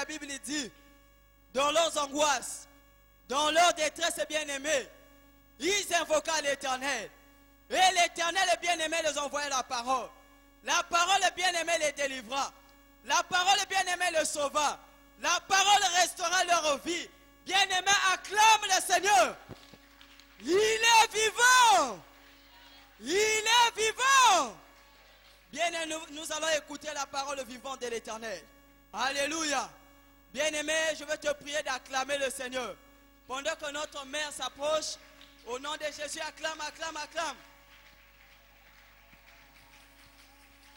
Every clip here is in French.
la Bible dit, dans leurs angoisses, dans leur détresse bien-aimée, ils invoquaient l'Éternel. Et l'Éternel, le bien-aimé, les envoyait la parole. La parole, le bien-aimé, les délivra. La parole, le bien-aimé, les sauva. La parole restaura leur vie. Bien-aimé, acclame le Seigneur. Il est vivant. Il est vivant. Bien-aimé, nous allons écouter la parole vivante de l'Éternel. Alléluia. Bien-aimé, je vais te prier d'acclamer le Seigneur. Pendant que notre mère s'approche, au nom de Jésus, acclame, acclame, acclame.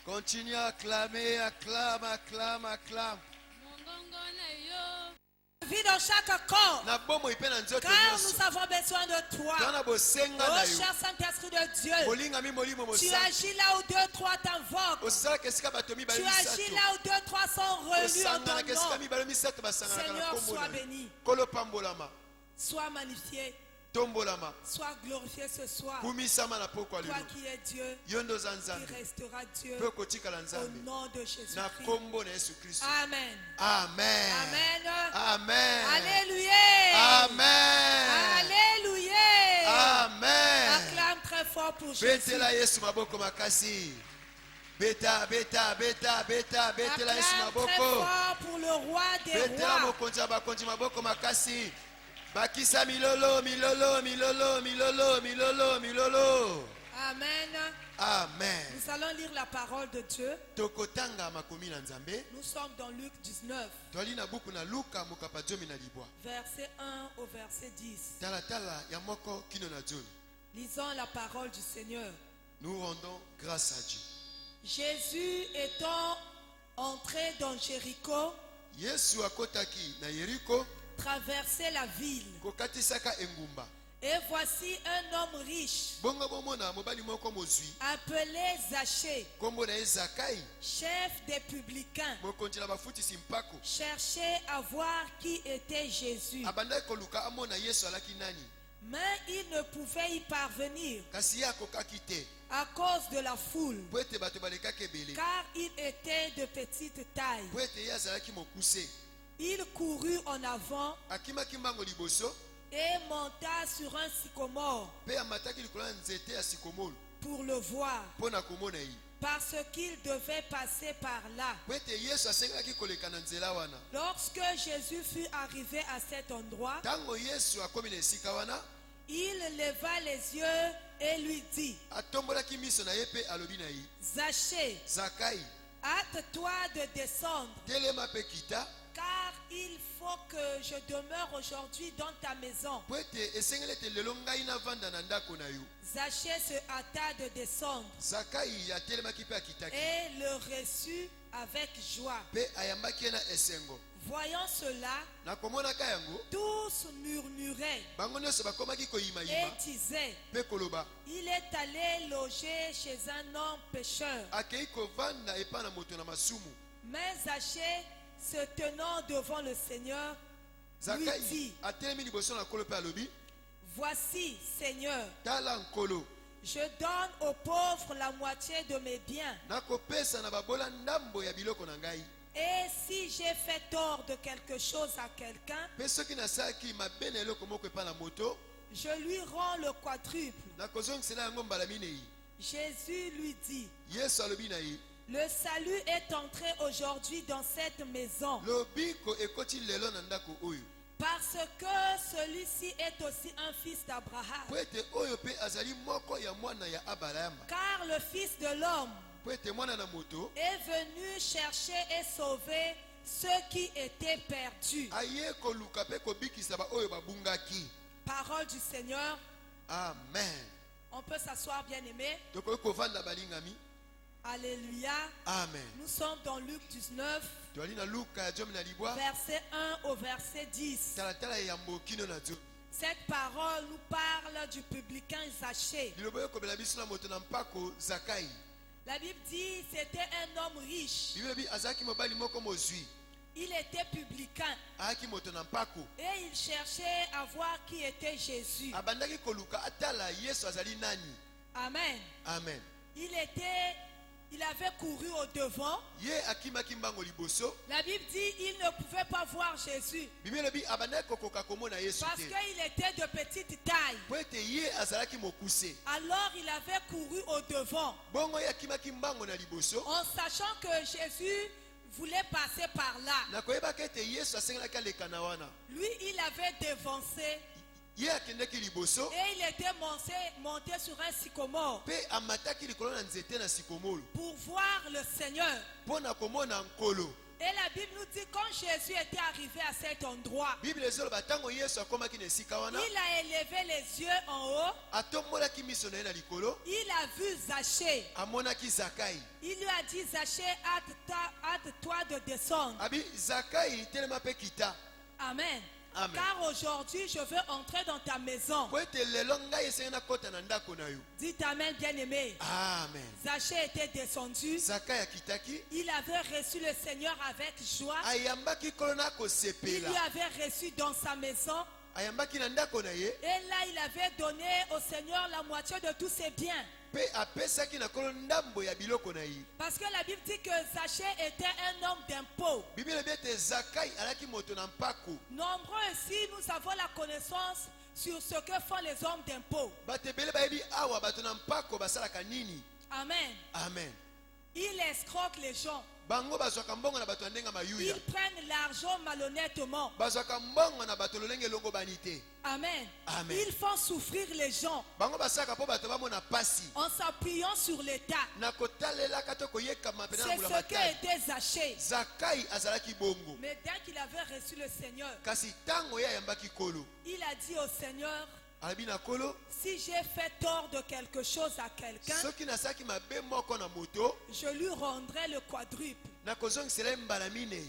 Continue à acclamer, acclame, acclame, acclame. Vie dans chaque corps. Na bomo ipe na nzoto Car nyonso. nous avons besoin de toi. Twana bosenga Oh na yo. cher Saint-Esprit de Dieu. Bolinga mi molimo Tu mosa. agis là où 2-3 t'invoquent. Osala kesika bato mi Tu balo agis misato. là où 2-3 sont relus en Osanga na ton kesika nom. mi balo misato basanga na Seigneur, kombo sois na yo. béni. Kolo pambolama. Sois magnifié. Tombolama. Sois glorifié ce soir. Kumisama na poko Toi lelo. qui es Dieu, Yondo qui zanzambe. restera Dieu Pe kotika la au nzambe. nom de Na Jésus-Christ. kombo na Yesu Kristo. Amen. Amen. Amen. Amen. Alléluia. Amen. Alléluia. Amen. Acclame très fort pour Jésus. Betela Yesu maboko makasi. Beta, beta, beta, beta, betela Yesu Acclame très maboko. fort pour le roi des Betela rois. mokonzi bakonzi maboko makasi. Bakisa milolo, milolo, milolo, milolo, milolo, milolo. Amen. Amen. Nous allons lire la parole de Dieu. Tokotanga makomi na nzambe. Nous sommes dans Luc 19, Twali na buku na Luka mokapa zomi na libwa. verset 1 au verset 10. Tala tala ya moko kino na zomi. Lisons la parole du Seigneur. Nous rendons grâce à Dieu. Jésus étant entré dans Jéricho, Yesu akotaki na Yeriko traversait la ville. kokatisaka engumba. Et voici un homme riche, Bongo bomona mobali moko mozwi. appelé Zachée, Kombo na ye Zakai. chef des publicains, Mokonzi na bafutisi mpako. cherchait à voir qui était Jésus. Abandaki koluka amona Yesu alaki nani. Mais il ne pouvait y parvenir Kasi ye akokaki te. à cause de la foule, Po ete bato balekaki ebele. car il était de petite taille. Po ete ye azalaki mokuse. Il courut en avant Akimaki mbango liboso. et monta sur un sycomore Pe amataki likolo ya nzete ya sikomolo. pour le voir, Mpo na komona ye. parce qu'il devait passer par là. Po ete Yesu asengaki koleka na nzela wana. Lorsque Jésus fut arrivé à cet endroit, Tango Yesu akomi na esika wana. il leva les yeux et lui dit, Atombolaki miso na ye pe alobi na ye. Zachée, Zakai. hâte-toi de descendre, Telema pe kita. car il faut que je demeure aujourd'hui dans ta maison. Po ete esengeli ete lelo ngai navanda na ndako na yo. Zachée se hâta de descendre Zakai atelemaki pe akitaki. et le reçut avec joie. Pe ayambaki ye na esengo. Voyant cela, Na komonaka yango. tous murmuraient Bango nyonso bakomaki et koyimayima. disaient, Pe koloba. il est allé loger chez un homme pécheur. Akei kovanda epa na moto na masumu. Mais Zachée, se tenant devant le Seigneur, lui Zakai dit, atelemi liboso na nkolo pe alobi. voici, Seigneur, Tala nkolo. je donne aux pauvres la moitié de mes biens. Nakopesa na babola ndambo ya biloko na ngai. Et si j'ai fait tort de quelque chose à quelqu'un, Pe soki nasalaki mabe na eloko moko epa na moto. je lui rends le quadruple. Nakozongisela yango mbala minei. Jésus lui dit, Yesu alobi na ye. le salut est entré aujourd'hui dans cette maison, Lobiko ekoti lelo na ndako oyo. parce que celui-ci est aussi un fils d'Abraham. Po ete oyo pe azali moko ya mwana ya Abraham. Car le Fils de l'homme Po ete mwana na moto est venu chercher et sauver ceux qui étaient perdus. aye koluka pe kobikisa ba oyo babungaki. Parole du Seigneur. Amen. On peut s'asseoir, bien-aimé. Tokoki kovanda balingami. Alléluia. Amen. Nous sommes dans Luc 19, Toali na Luka ya zomi na libwa. verset 1 au verset 10. Talatala ya mbokino na zo. Cette parole nous parle du publicain Zachée. Lilobo ekobela biso na moto na mpako Zakai. La Bible dit c'était un homme riche. Biblia bi azaki mobali moko mozwi. Il était publicain Aki moto na mpako. et il cherchait à voir qui était Jésus. Abandaki koluka atala Yesu azali nani. Amen. Amen. Il était il avait couru au devant. ye akimaki mbango liboso. La Bible dit il ne pouvait pas voir Jésus Bible elobi abandaki kokoka komona Yesu parce te. qu'il était de petite taille. Po ete ye azalaki mokuse. Alors il avait couru au devant Bongo ye akimaki mbango na liboso. en sachant que Jésus voulait passer par là. Nakoyebaka ete Yesu asengelaki aleka na wana. Lui, il avait dévancé Ye akendaki liboso. et il était monté sur un sycomore Pe amataki likolo na nzete na sikomolo. pour voir le Seigneur. Pona komona nkolo. Et la Bible nous dit quand Jésus était arrivé à cet endroit, Bible ezoloba tango Yesu akomaki na esika wana. il a élevé les yeux en haut, Atombolaki miso na ye na likolo. il a vu Zachée. Amonaki Zakai. Il lui a dit, Zachée, hâte-toi de descendre. Abi Zakai telema pe kita. Amen. Amen. Car aujourd'hui, je veux entrer dans ta maison. Po ete lelo ngai esengeli nakota na ndako na yo. Dites Amen, bien-aimé. Amen. Zachée était descendu. Zakai akitaki. Il avait reçu le Seigneur avec joie. Ayambaki kolo na Il kosepela. lui avait reçu dans sa maison. Ayambaki na ndako na ye. Et là, il avait donné au Seigneur la moitié de tous ses biens. Pe apesaki na kolo ndambo ya biloko na ye. Parce que la Bible dit que Zachée était un homme d'impôt. Bible elobi ete Zakai alaki moto na mpako. Nombreux ici, nous avons la connaissance sur ce que font les hommes d'impôt. Bato ebele bayebi awa bato na mpako basalaka nini. Amen. Amen. Ils escroquent les gens. Bango bazwaka mbongo na bato ya ndenge mayuya. Ils prennent l'argent malhonnêtement. Bazwaka mbongo na bato lolenge elongo bani te. Amen. Amen. Ils font souffrir les gens Bango basalaka mpo bato bamona pasi. en s'appuyant sur l'État. Na kotalelaka to koyekama C'est mpena mbula ce que matali. était Zachée. Zakai azalaki bongo. Mais dès qu'il avait reçu le Seigneur, Kasi tango ye ayambaki kolo. il a dit au Seigneur, Alabi na kolo. si j'ai fait tort de quelque chose à quelqu'un, Soki nasalaki mabe moko na moto. je lui rendrai le quadruple. Na kozongisela ye mbala minei.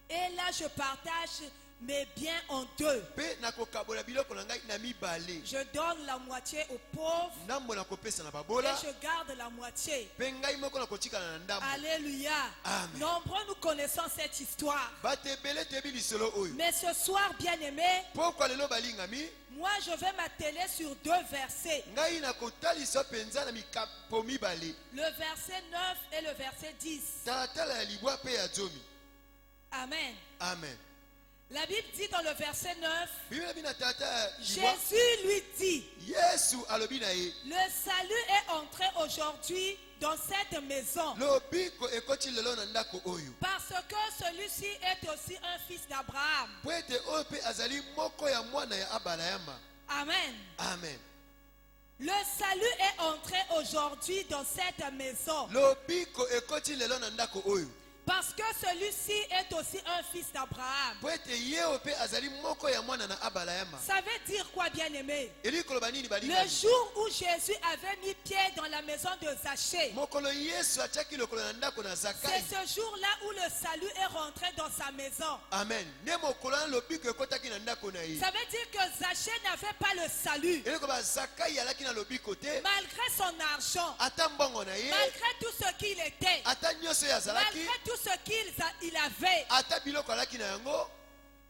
Et là, je partage mes biens en deux. Pe na kokabola biloko na ngai na mibale. Je donne la moitié aux pauvres Ndambo na kopesa na et babola. je garde la moitié. Pe ngai moko na kotikala na ndambo. Alléluia. Amen. Nombreux nous connaissons cette histoire. Bato ebele toyebi lisolo oyo. Mais ce soir, bien-aimé, Pokwa lelo balingami. moi je vais m'atteler sur deux versets. Ngai na kotalisa penza na mikapo mibale. Le verset 9 et le verset 10. Talatala ya libwa pe ya zomi. Amen. Amen. La Bible dit dans le verset 9, Bible bina tata ya libwa. Jésus lui dit, Yesu alobi na ye. le salut est entré aujourd'hui dans cette maison. Lobiko ekoti lelo na ndako oyo. Parce que celui-ci est aussi un fils d'Abraham. Po ete oyo pe azali moko ya mwana ya Abrahama. Amen. Amen. Le salut est entré aujourd'hui dans cette maison. Lobiko ekoti lelo na ndako oyo. Parce que celui-ci est aussi un fils d'Abraham. Po ete ye oyo pe azali moko ya mwana na Abrahama. Ça veut dire quoi, bien-aimé? Eli koloba nini Le balingami? jour où Jésus avait mis pied dans la maison de Zachée, Mokolo Yesu atiaki lokolo na ndako na c'est Zakai. ce jour-là où le salut est rentré dans sa maison. Amen. Ne mokolo na lobiko ekotaki na ndako na ye. Ça veut dire que Zachée n'avait pas le salut. Eli koloba Zakai alaki na lobiko te. Malgré son argent, Ata mbongo na ye. malgré tout ce qu'il était, Ata nyonso ye azalaki. malgré tout ce qu'il avait, Ata biloko alaki na yango.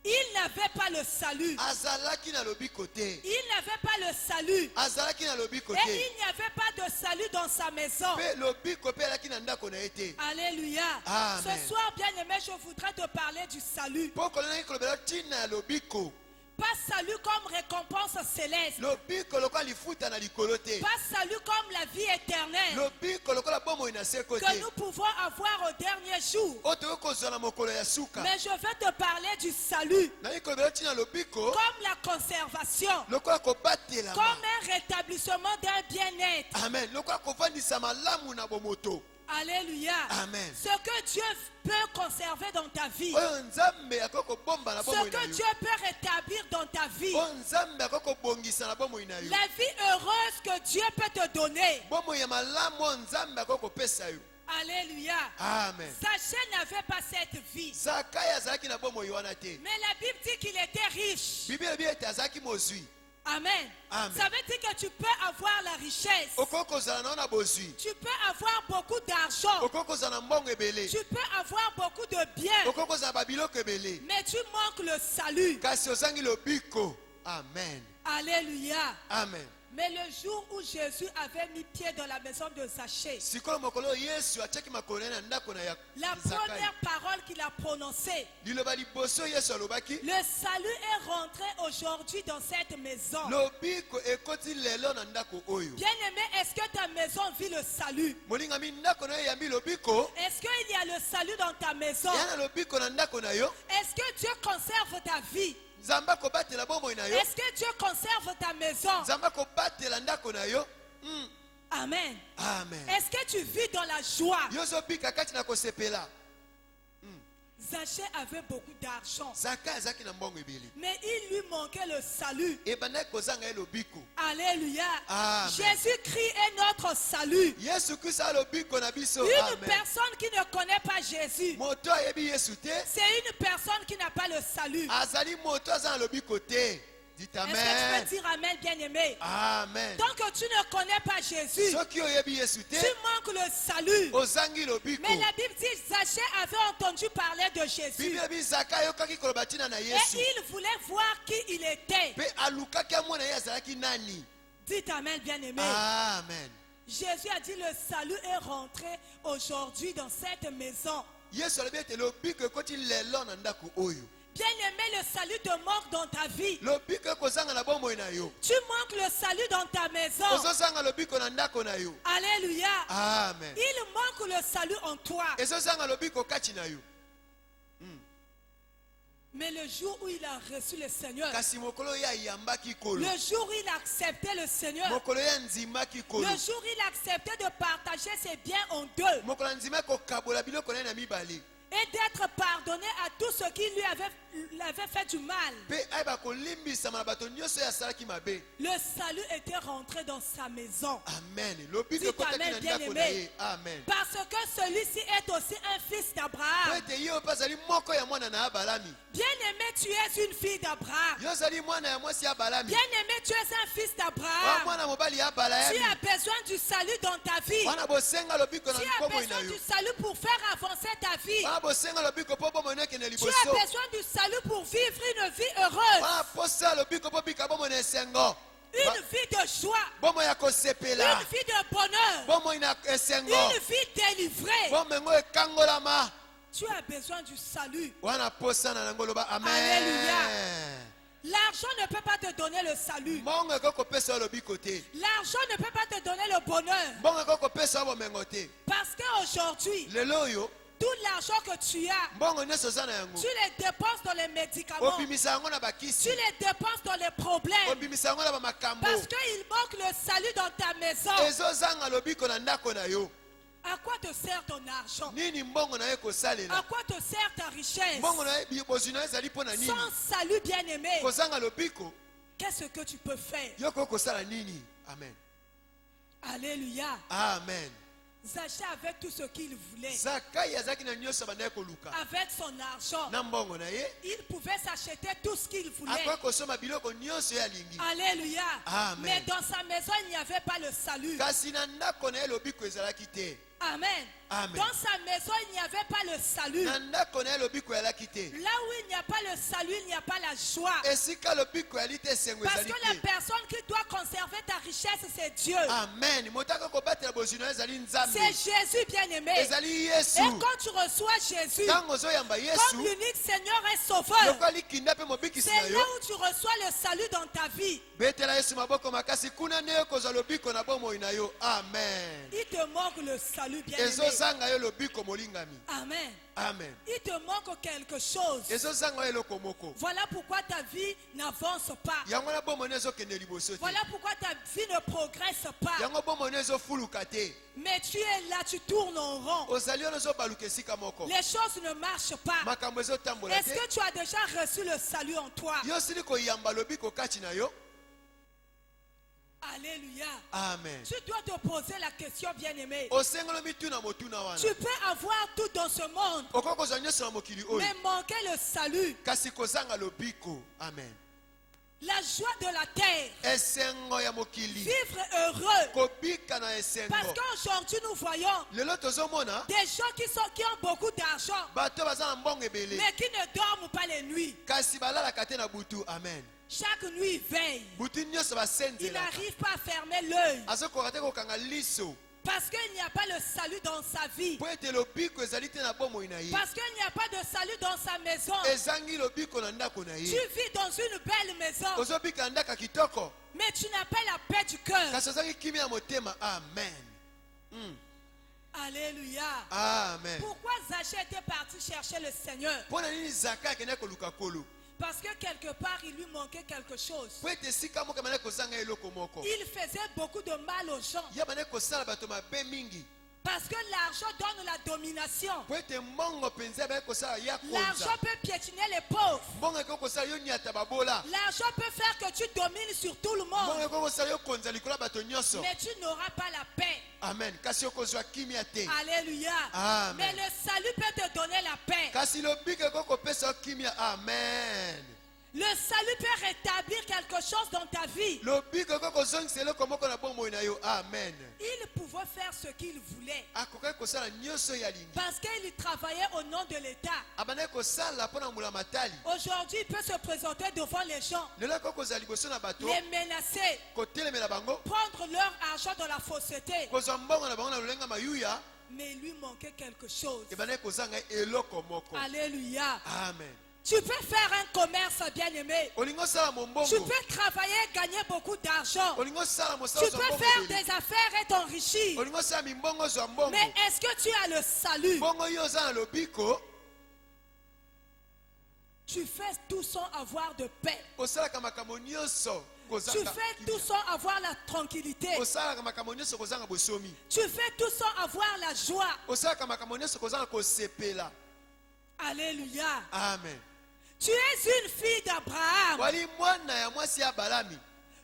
il n'avait pas le salut. Azalaki na lobiko te. Il n'avait pas le salut. Azalaki na lobiko Et te. il n'y avait pas de salut dans sa maison. Pe lobiko pe alaki na ndako na ye te. Alléluia. Amen. Ce soir, bien-aimé, je voudrais te parler du salut. Pokolo na kolobela tina ya lobiko. Pas salut comme récompense céleste. Lobiko lokola lifuta na likolo te. Pas salut comme la vie éternelle Lobiko lokola bomoi na seko que te. nous pouvons avoir au dernier jour. Oto kozwa na mokolo ya suka. Mais je vais te parler du salut Na kolobela tina lobiko. comme la conservation, Lokola kobatela. comme un rétablissement d'un bien-être. Amen. Lokola kovandisa malamu na bomoto. Alléluia. Amen. Ce que Dieu peut conserver dans ta vie, Oyo nzambe akoko bomba na ce bomoi na que yo. Dieu peut rétablir dans ta vie, Oyo nzambe akoko bongisa na bomoi na yo. la vie heureuse que Dieu peut te donner. Bomoi ya malamu oyo nzambe akoko pesa yo. Alléluia. Amen. Zachée n'avait pas cette vie. Zakai azalaki na bomoi wana te. Mais la Bible dit qu'il était riche. Bible elobi ete azalaki mozwi. Amen. Amen. Ça veut dire que tu peux avoir la richesse. Okoki kozala na yo na bozwi. Tu peux avoir beaucoup d'argent. Okoki kozala na mbongo ebele. Tu peux avoir beaucoup de biens. Okoki kozala babiloko ebele. Mais tu manques le salut. Kasi ozangi lobiko. Amen. Alléluia. Amen. Mais le jour où Jésus avait mis pied dans la maison de Zachée, Sikolo mokolo Yesu atiaki makolo na ndako na ya la première parole qu'il a prononcée, Liloba liboso Yesu alobaki. le salut est rentré aujourd'hui dans cette maison. Lobiko ekoti lelo na ndako oyo. Bien-aimé, est-ce que ta maison vit le salut? Molingami ndako na yo yambi lobiko. Est-ce qu'il y a le salut dans ta maison? Yana lobiko na ndako na yo. Est-ce que Dieu conserve ta vie? Nzamba kobatela bomoi na yo. Est-ce que Dieu conserve ta maison? Nzamba kobatela ndako na yo. Amen. Amen. Est-ce que tu vis dans la joie? Yozo bika kati na kosepela. Zachée avait beaucoup d'argent, Zaka azaki na mbongo ebele. mais il lui manquait le salut. Ebanda kozanga ye lobiko. Alléluia. Amen. Jésus-Christ est notre salut. Yesu Kristo alobiko na biso. Une Amen. personne qui ne connaît pas Jésus, Moto ayebi Yesu te. c'est une personne qui n'a pas le salut. Azali moto aza na lobiko te. Dites Est-ce que tu amen. peux dire Amen, bien-aimé? Amen. Tant que tu ne connais pas Jésus, Soki oyebi Yesu te. tu manques le salut. Ozangi lobiko. Mais la Bible dit Zachée avait entendu parler de Jésus. Biblia bi Zaka ayokaki koloba tina na Et Yesu. il voulait voir qui il était. Pe alukaki amona ye azalaki nani. Dites Amen, bien-aimé. Amen. Jésus a dit le salut est rentré aujourd'hui dans cette maison. Yesu alobi ete lobiko ekoti lelo na ndako oyo. Bien-aimé, le salut te manque dans ta vie. Lobiko ekozanga na bomoi na yo. Tu manques le salut dans ta maison. Ozozanga lobiko na ndako na yo. Alléluia. Amen. Il manque le salut en toi. Ezozanga lobiko kati na yo. Mais le jour où il a reçu le Seigneur, Kasi mokolo ya yambaki kolo. le jour où il a accepté le Seigneur, Mokolo ya nzimaki kolo. le jour où il a accepté de partager ses biens en deux Mokolo nzima kokabola biloko na ye na mibale. et d'être pardonné à tous ceux qui lui avaient fait du mal, Pe ayeba kolimbisama na bato nyonso oyo asalaki mabe. le salut était rentré dans sa maison. Amen. Lobiko Dites ekotaki amen, na ndako na bien-aimé. ye. Amen. Parce que celui-ci est aussi un fils Po d'Abraham. ete ye oyo mpe azali moko ya mwana na Abalami. Bien-aimé, tu es une fille d'Abraham. Yo ozali mwana ya mwasi ya Abalami. Bien-aimé, tu es un fils Wa d'Abraham. mwana mobali ya Tu Abalami. as besoin du salut dans ta vie. Wana bosenga lobiko na Tu as bomoi na besoin yo. du salut pour faire avancer ta vie. Wana bosenga lobiko po bomoi na ekende Tu liboso. as besoin du salut pour vivre une vie heureuse, Wana posa lobiko po bika bomoi na esengo. une vie de joie, Bomoi ya kosepela. une vie de bonheur, Bomoi na esengo. une vie délivrée. Bomoi ngo ekangolama. Tu as besoin du salut. Wana posa na nango loba amen. Alléluia. L'argent ne peut pas te donner le salut. Mbongo ekokopesa yo lobiko te. L'argent ne peut pas te donner le bonheur. Mbongo ekokopesa yo bomengo te. Parce qu'aujourd'hui, Lelo oyo tout l'argent que tu as, mbongo nyonso oza na yango. tu les dépenses dans les médicaments. Obimisa yango na Tu bakisi. les dépenses dans les problèmes. Obimisa yango na bamakambo. Parce qu'il manque le salut dans ta maison. Ezozanga lobiko na ndako na yo. À quoi te sert ton argent? Nini mbongo na ye À kosalela? quoi te sert ta richesse? Mbongo na ye bozwi na ye ezali mpo na nini? Sans salut bien-aimé, Kozanga lobiko qu'est-ce que tu peux faire? yo koki kosala nini? Amen. Alléluia. Amen. Zachée avait tout ce qu'il voulait. Zakai azalaki na nyonso bandaki koluka. Avec son argent, Na mbongo na ye il pouvait s'acheter tout ce qu'il voulait. akoki kosomba biloko nyonso ye alingi. Alléluia. Amen. Mais dans sa maison, il n'y avait pas le salut. Kasi na ndako na ye lobiko ezalaki te. Amen. Amen. Dans sa maison, il n'y avait pas le salut. Na ndako na ye lobiko ezalaki te. Là où il n'y a pas le salut, il n'y a pas la joie. Esika lobiko ezali te esengo Parce ezali que la te. personne qui doit conserver ta richesse, c'est Dieu. Amen. Moto akoki kobatela bozwi na ye ezali nzambe. C'est Jésus bien-aimé. Ezali Yesu. Et quand tu reçois Jésus Ntango ozoyamba comme Yesu l'unique Seigneur et Sauveur, lokola likinda mpe mobikisi na c'est yo. là où tu reçois le salut dans ta vie. Betela Yesu maboko makasi kuna nde okozwa lobiko na bomoi na yo. Amen. Il te manque le salut bien-aimé. Ezozanga yo lobiko molingami. Amen. Amen. Il te manque quelque chose. Ezozanga yo eloko moko. Voilà pourquoi ta vie n'avance pas. Yango na bomoi na ezokende liboso te. Voilà pourquoi ta vie ne progresse pas. Yango bomoi na ezofuluka te. Mais tu es là, tu tournes en rond. Ozali oyo ozobaluka esika moko. Les choses ne marchent pas. Makambo ezotambola Est-ce te. que tu as déjà reçu le salut en toi? Yo osili koyamba lobiko kati na yo. Alléluia. Amen. Tu dois te poser la question, bien-aimé. Osengelo mituna motuna wana. Tu peux avoir tout dans ce monde, Okoki kozwa nyonso na mokili oyo. mais manquer le salut, Kasi kozanga lobiko. Amen. la joie de la terre, Esengo ya mokili. vivre heureux. Kobika na esengo. Parce qu'aujourd'hui, nous voyons Lelo tozomona des gens qui ont beaucoup d'argent, bato baza na mbongo ebele. mais qui ne dorment pas les nuits. Kasi balalaka te na butu. Amen. Chaque nuit, il veille. butu nyonso Il basenzela n'arrive pas à fermer l'œil. azokoka te kokanga liso Parce qu'il n'y a pas le salut dans sa vie. po ete lobiko ezali te na bomoi na ye Parce qu'il n'y a pas de salut dans sa maison. ezangi lobiko na ndako na Tu ye vis dans une belle maison, ozobika na ndako ya kitoko mais tu n'as pas la paix du cœur. kasi ozangi kimia ya motema. Amen. Alléluia. Amen. Pourquoi Zachée était parti chercher le Seigneur? mpo na nini zaka akende koluka kolo Parce que quelque part, il lui manquait quelque chose. po ete esika moko ebandaki kozanga eloko moko Il faisait beaucoup de mal aux gens. ye abandaki kosala bato mabe mingi Parce que l'argent donne la domination. po ete mbongo mpenza ebandaki kosala ya L'argent konza peut piétiner les pauvres. mbongo ekoki kosala yo niata babola L'argent peut faire que tu domines sur tout le mbongo monde. ekoki kosala yo konza likolo ya bato nyonso. Mais tu n'auras pas la paix. Amen. Kasi okozwa kimia te Alléluia. Amen. Mais le salut peut te donner la paix. kasi lobiko ekoki kopesa yo kimia. Amen. Le salut peut rétablir quelque chose dans ta vie. lobiko ekoki kozongisa eloko moko na bomoi na yo. Amen. Il pouvait faire ce qu'il voulait. akokaki kosala nyonso oyo alingi Parce qu'il travaillait au nom de l'État. abandaki kosala mpo na mbula matali Aujourd'hui, il peut se présenter devant les gens, lelo akoki kozala liboso na bato les menacer, kotelemela bango prendre leur argent dans la fausseté. kozwa mbongo na bango na lolenga mayuya Mais il lui manquait quelque chose. ebandaki kozanga eloko moko. Alléluia. Amen. Tu peux faire un commerce, bien-aimé. olingi osala mombongo Tu peux travailler et gagner beaucoup d'argent. olingi osala Tu mosala peux faire des affaires et t'enrichir. olingi osala mimbongo ozwa mbongo Mais est-ce que tu as le salut? mbongo yo oza na lobiko Tu fais tout sans avoir de paix. osalaka makambo nyonso Tu kozanga fais tout sans avoir la tranquillité. osalaka makambo nyonso kozanga bosomi Tu fais tout sans avoir la joie. osalaka makambo nyonso kozanga kosepela. Alléluia. Amen. Tu es une fille d'Abraham. wali mwana ya mwasi ya balami.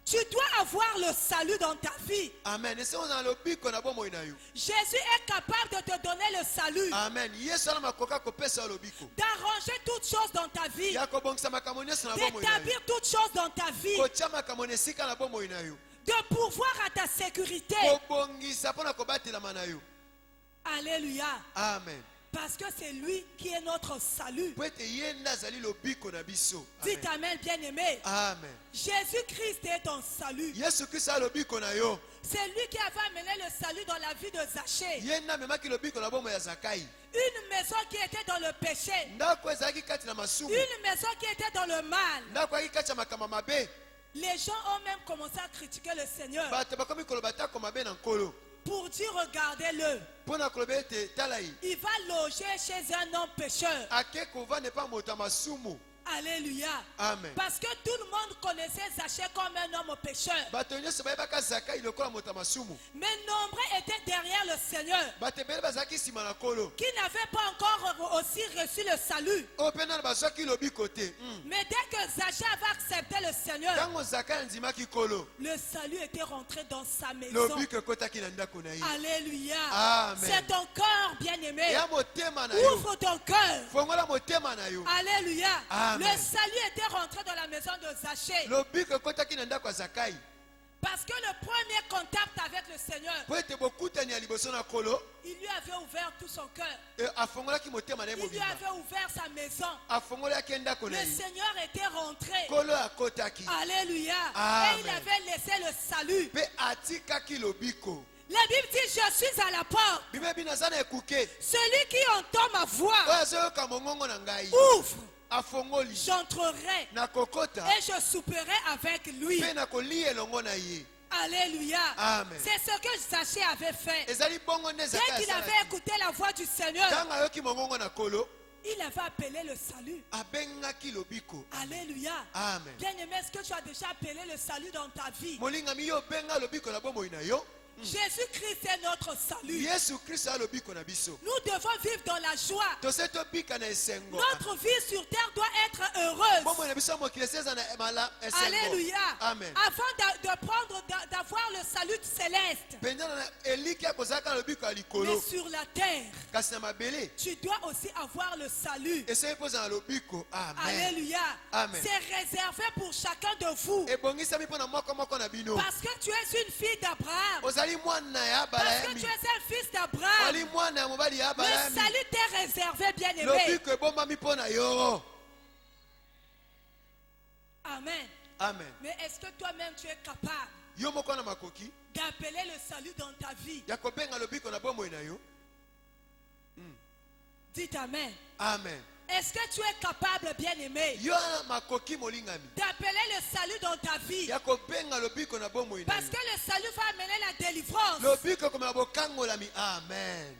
Tu dois avoir le salut dans ta vie. Amen. ese oza na lobiko na bomoi na yo. Jésus est capable de te donner le salut, Amen. yesu ala makoka kopesa yo lobiko d'arranger toutes choses dans ta vie, ya kobongisa makambo nyonso na bomoi na yo d'établir toutes choses dans ta vie, kotia makambo na esika na bomoi na yo de pourvoir à ta sécurité. kobongisa mpo na kobatelama na yo. Alléluia. Amen. Parce que c'est lui qui est notre salut. po ete ye nde azali lobiko na biso. Dites Amen. Amen, bien-aimé. Amen. Jésus-Christ est ton salut. yesu kristo ala lobiko na yo. C'est lui qui avait amené le salut dans la vie de Zachée. ye nde amemaki lobiko na bomoi ya zakai. Une maison qui était dans le péché. ndako ezalaki kati na masumu. Une maison qui était dans le mal. ndako ayaki kati ya makambo mabe. Les gens ont même commencé à critiquer le Seigneur bato bakomi koloba tako mabe na nkolo pour dire regardez-le. mpo na koloba ete tala ye Il va loger chez un homme pécheur. ake kovanda epa moto ya masumu. Alléluia. Amen. Parce que tout le monde connaissait Zachée comme un homme pécheur. bato nyonso bayebaka zakai lokola moto ya masumu. Mais nombreux étaient derrière le Seigneur bato ebele bazalaki nsima na nkolo qui n'avaient pas encore aussi reçu le salut. oyo mpe nani bazwaki lobiko te. Mais dès que Zachée avait accepté le Seigneur, ntango zakai andimaki nkolo le salut était rentré dans sa maison. lobiko ekotaki na ndako na ye. Alléluia. Amen. C'est ton cœur, bien-aimé. eya motema na yo. Ouvre ton cœur. fongola motema na yo. Alléluia. Amen. Le salut était rentré dans la maison de Zachée. lobiko ekotaki na ndako ya zakai Parce que le premier contact avec le Seigneur, mpo ete bokutani ya liboso na nkolo il lui avait ouvert tout son cœur. afongolaki motema na ye Il lui mobimba. avait ouvert sa maison. afongolaki ndako na Le ye. Seigneur était rentré. nkolo akotaki Alléluia. Amen. Et il avait laissé le salut. mpe atikaki lobiko. La Bible dit, je suis à la porte. bible ebi naza na ekuke Celui qui entend ma voix, oyo azoyoka mongongo na ngai ouvre. afongoli J'entrerai nakokota et je souperai avec lui. mpe nakolia elongo na ye. Alléluia. Amen. C'est ce que Zachée avait fait. ezali bongo nde Dès Zakai qu'il avait asalaki. écouté la voix du Seigneur, ntango ayoki mongongo na nkolo il avait appelé le salut. abengaki lobiko. Alléluia. Amen. Bien-aimé, est-ce que tu as déjà appelé le salut dans ta vie? molingami yo obenga lobiko na bomoi na yo. Jésus-Christ est notre salut. yesu kristo ya lobiko na biso. Nous devons vivre dans la joie. tose tobika na esengo. Notre vie sur terre doit être heureuse. bomoi na biso ya mokili esi eza na esengo. Alléluia. Amen. Avant de prendre, d'avoir le salut céleste. mpenza na eliki ya kozalaka na lobiko ya Mais likolo sur la terre, kasi na mabele tu dois aussi avoir le salut. esengeli mpoza na lobiko. Amen. Alléluia. Amen. C'est réservé pour chacun de vous. ebongisami mpo na moko na bino. Parce que tu es une fille d'Abraham. ozali mwana ya Parce que abrahami. tu es un fils d'Abraham. ozali mwana ya mobali ya Le abrahami. salut t'est réservé, bien-aimé. lobiko ebombami mpo na yo. Amen. Amen. Mais est-ce que toi-même tu es capable Yo moko na makoki. d'appeler le salut dans ta vie? Ya kobenga lobiko na bomoi na yo. Dites Amen. Amen. Est-ce que tu es capable, bien-aimé, Yo makoki molingami. d'appeler le salut dans ta vie? Ya kobenga lobiko na bomoi na Parce yo. que le salut va amener la délivrance. Lobiko koma bokangolami. Amen.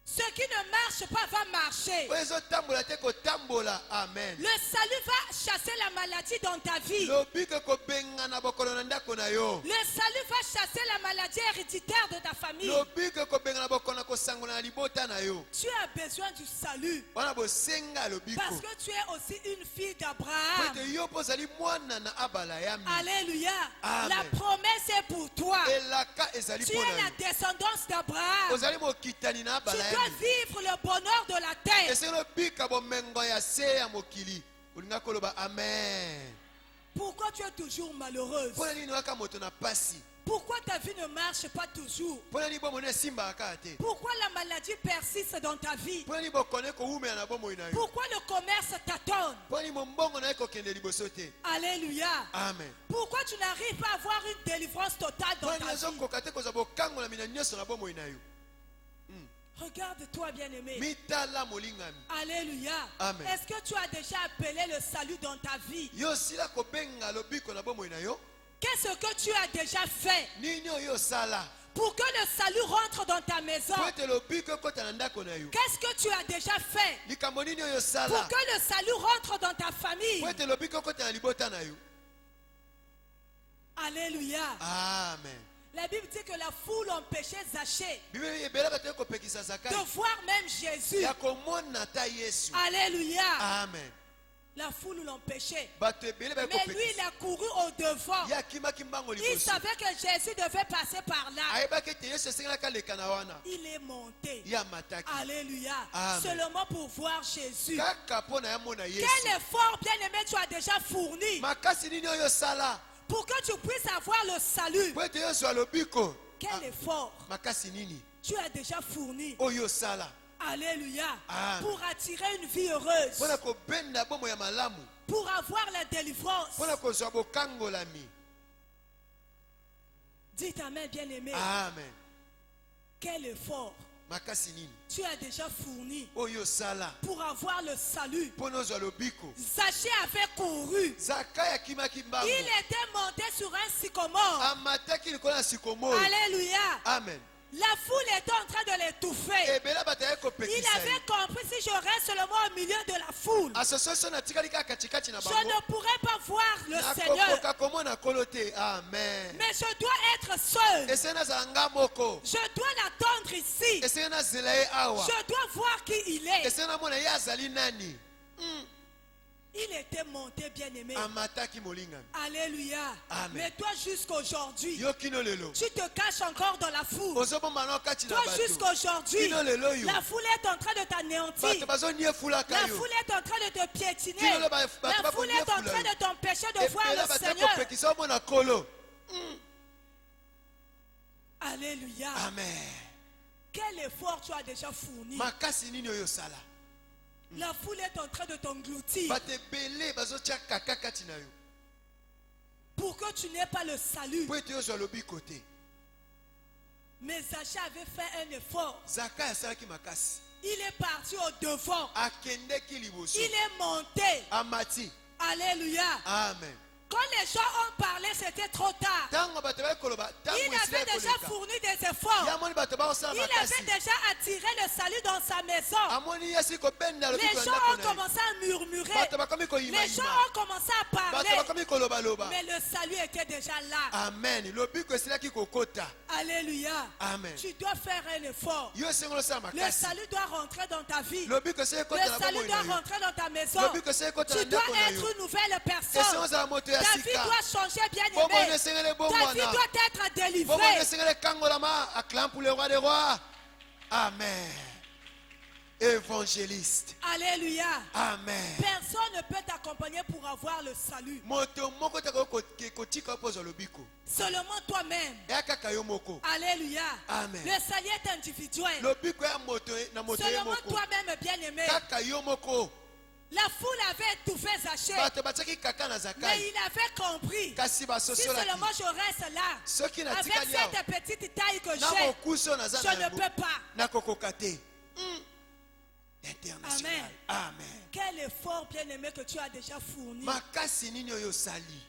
Ce qui ne marche pas va marcher. Oyezo tambola te ko tambola. Amen. Le salut va chasser la maladie dans ta vie. Lobiko kobenga na bokolo na ndako na yo. Le salut va chasser la maladie héréditaire de ta famille. Lobiko kobenga na bokolo na kosangola na libota na yo. Tu as besoin du salut. Wana bosenga lobiko. Parce que tu es aussi une fille d'Abraham. Pete yo pozali mwana na abala yami. Alléluia. Amen. La promesse est pour toi. Elaka ezali Tu pona es la yo. descendance d'Abraham. Ozali mokitani na Tu abala dois yami. vivre le bonheur de la terre. Ese lobika bomengo ya se ya mokili. Olinga koloba amen. Pourquoi tu es toujours malheureuse? Pona nini waka moto na pasi? Pourquoi ta vie ne marche pas toujours? Pona nini bomone simba akate? Pourquoi la maladie persiste dans ta vie? Pona nini bokone ko ume na bomoi na yo? Pourquoi le commerce t'attend? Pona nini mombongo na ko kende liboso te? Alléluia. Amen. Pourquoi tu n'arrives pas à avoir une délivrance totale dans Pona ta nini vie? zokoka te koza bokango na mina nyonso na bomoi na yo? Regarde-toi, bien-aimé. Mitala molingami. Alléluia. Amen. Est-ce que tu as déjà appelé le salut dans ta vie? Yo sila kobenga lobiko na bomoi na yo? Qu'est-ce que tu as déjà fait Nini yo sala? pour que le salut rentre dans ta maison? Po ete lobiko kota na ndako na yo. Qu'est-ce que tu as déjà fait Likambo nini yo pour sala? que le salut rentre dans ta famille? Po ete lobiko kota na libota na yo. Alléluia. Amen. La Bible dit que la foule empêchait Zachée Bible ebelaka te kopekisa Zakai. de voir même Jésus. Ya komona ta Yesu. Alléluia. Amen. La foule l'empêchait. Bato ebele ba Mais lui, il kopekisa. a couru au devant. Ya kimaki mbango Il liboso. savait que Jésus devait passer par là. Ayebaki ete Yesu esengelaka leka na wana. Il est monté. Ya mataki. Alléluia. Amen. Seulement pour voir Jésus. Kaka mpona ya mona Yesu. Quel effort, bien-aimé, tu as déjà fourni Makasi nini oyo sala? pour que tu puisses avoir le salut? Po ete Yesu alobiko. Quel effort Makasi nini tu as déjà fourni? oyo sala? Alléluia. Amen. Pour attirer une vie heureuse. Mpona kobenda bomo ya malamu. Pour avoir la délivrance. Mpona kozwa bokangolami. Dites Amen, bien-aimé. Amen. Quel effort Makasi nini tu as déjà fourni oyo sala? pour avoir le salut? Mpona ozwa lobiko. Zachée avait couru. Zakai akimaki mbango. Il était monté sur un sycomore. Amataki likolo na sikomoro. Alléluia. Amen. La foule était en train de l'étouffer. Ebela bato aye Il kopekisa avait ye. compris, si je reste seulement au milieu de la foule, Association natikali kaka katikati na je bango. ne pourrais pas voir le Seigneur. Nakokoka komona nkolo te. Amen. Mais je dois être seul. Esengeli nazala nga moko. Je dois l'attendre ici. Esengeli nazela ye awa. Je dois voir qui il est. Esengeli namona ye azali nani. Il était monté, bien-aimé. Amataki molingami. Alléluia. Amen. Mais toi, jusqu'aujourd'hui, Yo kino lelo. tu te caches encore dans la foule. Ozobomba na kati na Toi, bato. jusqu'aujourd'hui, Kino lelo yo. la foule est en train de t'anéantir. Bato bazoniefulaka La yo. foule est en train de te piétiner. Kino le ba- bato La foule est en bakoniefula train yo. de t'empêcher de voir Ebela le bato Seigneur. kopekisa omona nkolo. Alléluia. Amen. Quel effort tu as déjà fourni. Makasi nini oyo sala? La foule est en train de t'engloutir Bato ebele bazotia kaka kati na yo. pour que tu n'aies pas le salut. Po ete ozwa lobiko te. Mais Zachée avait fait un effort. Zakai asalaki makasi. Il est parti au devant. Akendeki liboso. Il est monté. Amati. Alléluia. Amen. Quand les gens ont parlé, c'était trop tard. Tango bato bakoloba, tango Il esila avait déjà ekoleka. fourni des efforts. Yamoni bato bakosala Il avait makasi. déjà attiré le salut dans sa maison. Amoni yesi kobenda Les lobiko na gens ndako ont na ye. commencé à murmurer. Bato bakomi koyima Les gens yima. ont commencé à Bato parler. bakomi koloba loba. Mais le salut était déjà là. Amen. Lobiko esilaki kokota. Alléluia. Amen. Tu dois faire un effort. Yo esengo osala Le makasi. salut doit rentrer dans ta vie. Lobiko esili Le ekota na salut bomoi doit na yo. rentrer dans ta maison. Lobiko esili ekota na Tu dois ndako na être yo. une nouvelle Esengo personne. ozala moto ya Ta vie sika. doit changer, bien Bomoi aimé. esengeli Ta vie bomwana. doit être Bomoi délivrée. esengeli kangolama. Acclame pour le roi des rois. Amen. Évangéliste. Alléluia. Amen. Personne ne peut t'accompagner pour avoir le salut. Moto moko te kotika pozo lobiko. Seulement toi-même. Ya kaka yo moko. Alléluia. Amen. Le salut est individuel. Lobiko ya moto na moto ye Seulement moko. toi-même, bien-aimé. Kaka yo moko. La foule avait étouffé Zachée. bato batiaki kaka na Mais Zakai il avait compris. kasi Si basosolaki seulement je reste là, soki avec natikali awa cette petite taille que na j'ai, mokusi oyo naza je na ne yango peux pas. nakokoka te international amen Quel effort bien-aimé que tu as déjà fourni makasi nini oyo osali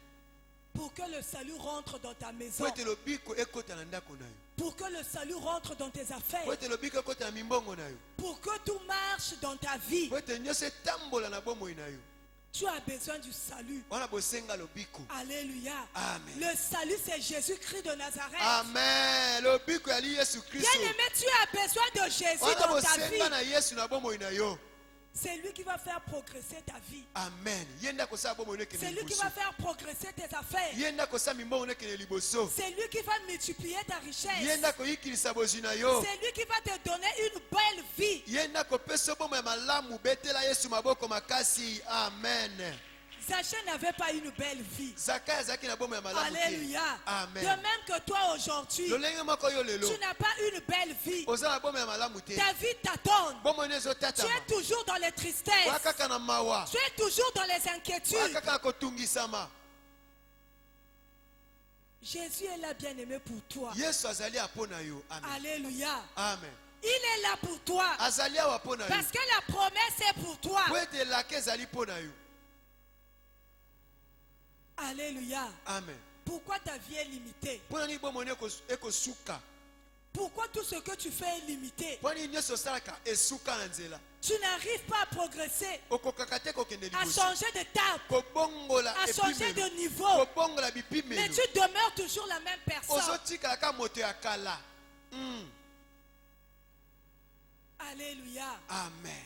pour que le salut rentre dans ta maison, po ete lobiko ekota na ndako na yo pour que le salut rentre dans tes affaires, po ete lobiko ekota na mimbongo na yo pour que tout marche dans ta vie. po ete nyonso etambola na bomoi na yo Tu as besoin du salut. wana bosenga lobiko Alléluia. Amen. Le salut, c'est Jésus-Christ de Nazareth. amen lobiko yali yesu kristo Bien-aimé, tu as besoin de Jésus wana dans ta vie. bosenga na yesu na bomoi na yo C'est lui qui va faire progresser ta vie. amen ye nde akosala bomoi no ekende C'est lui qui liboso va faire progresser tes affaires. ye nde akosala mimbongo no ekende liboso C'est lui qui va multiplier ta ye richesse. nde akoyikilisa bozwi na yo C'est lui qui va te donner une belle vie. ye nde akopesa bomoi ya malamu betela yesu maboko makasi amen Zachée n'avait pas une belle vie. zakai azalaki na bomoi ya malamu te Alléluia. De amen même que toi aujourd'hui, lolenge moko yo lelo tu n'as pas une belle vie. oza na bomoi ya malamu te Ta vie t'attend. bomoi no Tu ezotatama es toujours dans les oya tristesses. kaka na mawa Tu es toujours dans les oya inquiétudes. kaka na kotungisama Jésus est là, bien-aimé, pour toi. yesu azali awa mpo na yo amen Alléluia. amen Il est là pour toi. azali awa mpo na yo Parce que la promesse est pour toi. po ete elaka ezali mpo na yo Alléluia. amen Pourquoi ta vie est limitée? mpo na nini bomoi no ekosuka Pourquoi tout ce que tu fais est limité? mpo nini nyonso osalaka esuka na nzela Tu n'arrives pas à progresser, okokaka te kokende à liboso changer de table, kobongola à changer de epimelo niveau. kobongola Mais bipimelo tu demeures toujours la même personne. ozotikala ka moto ya kala Alléluia. amen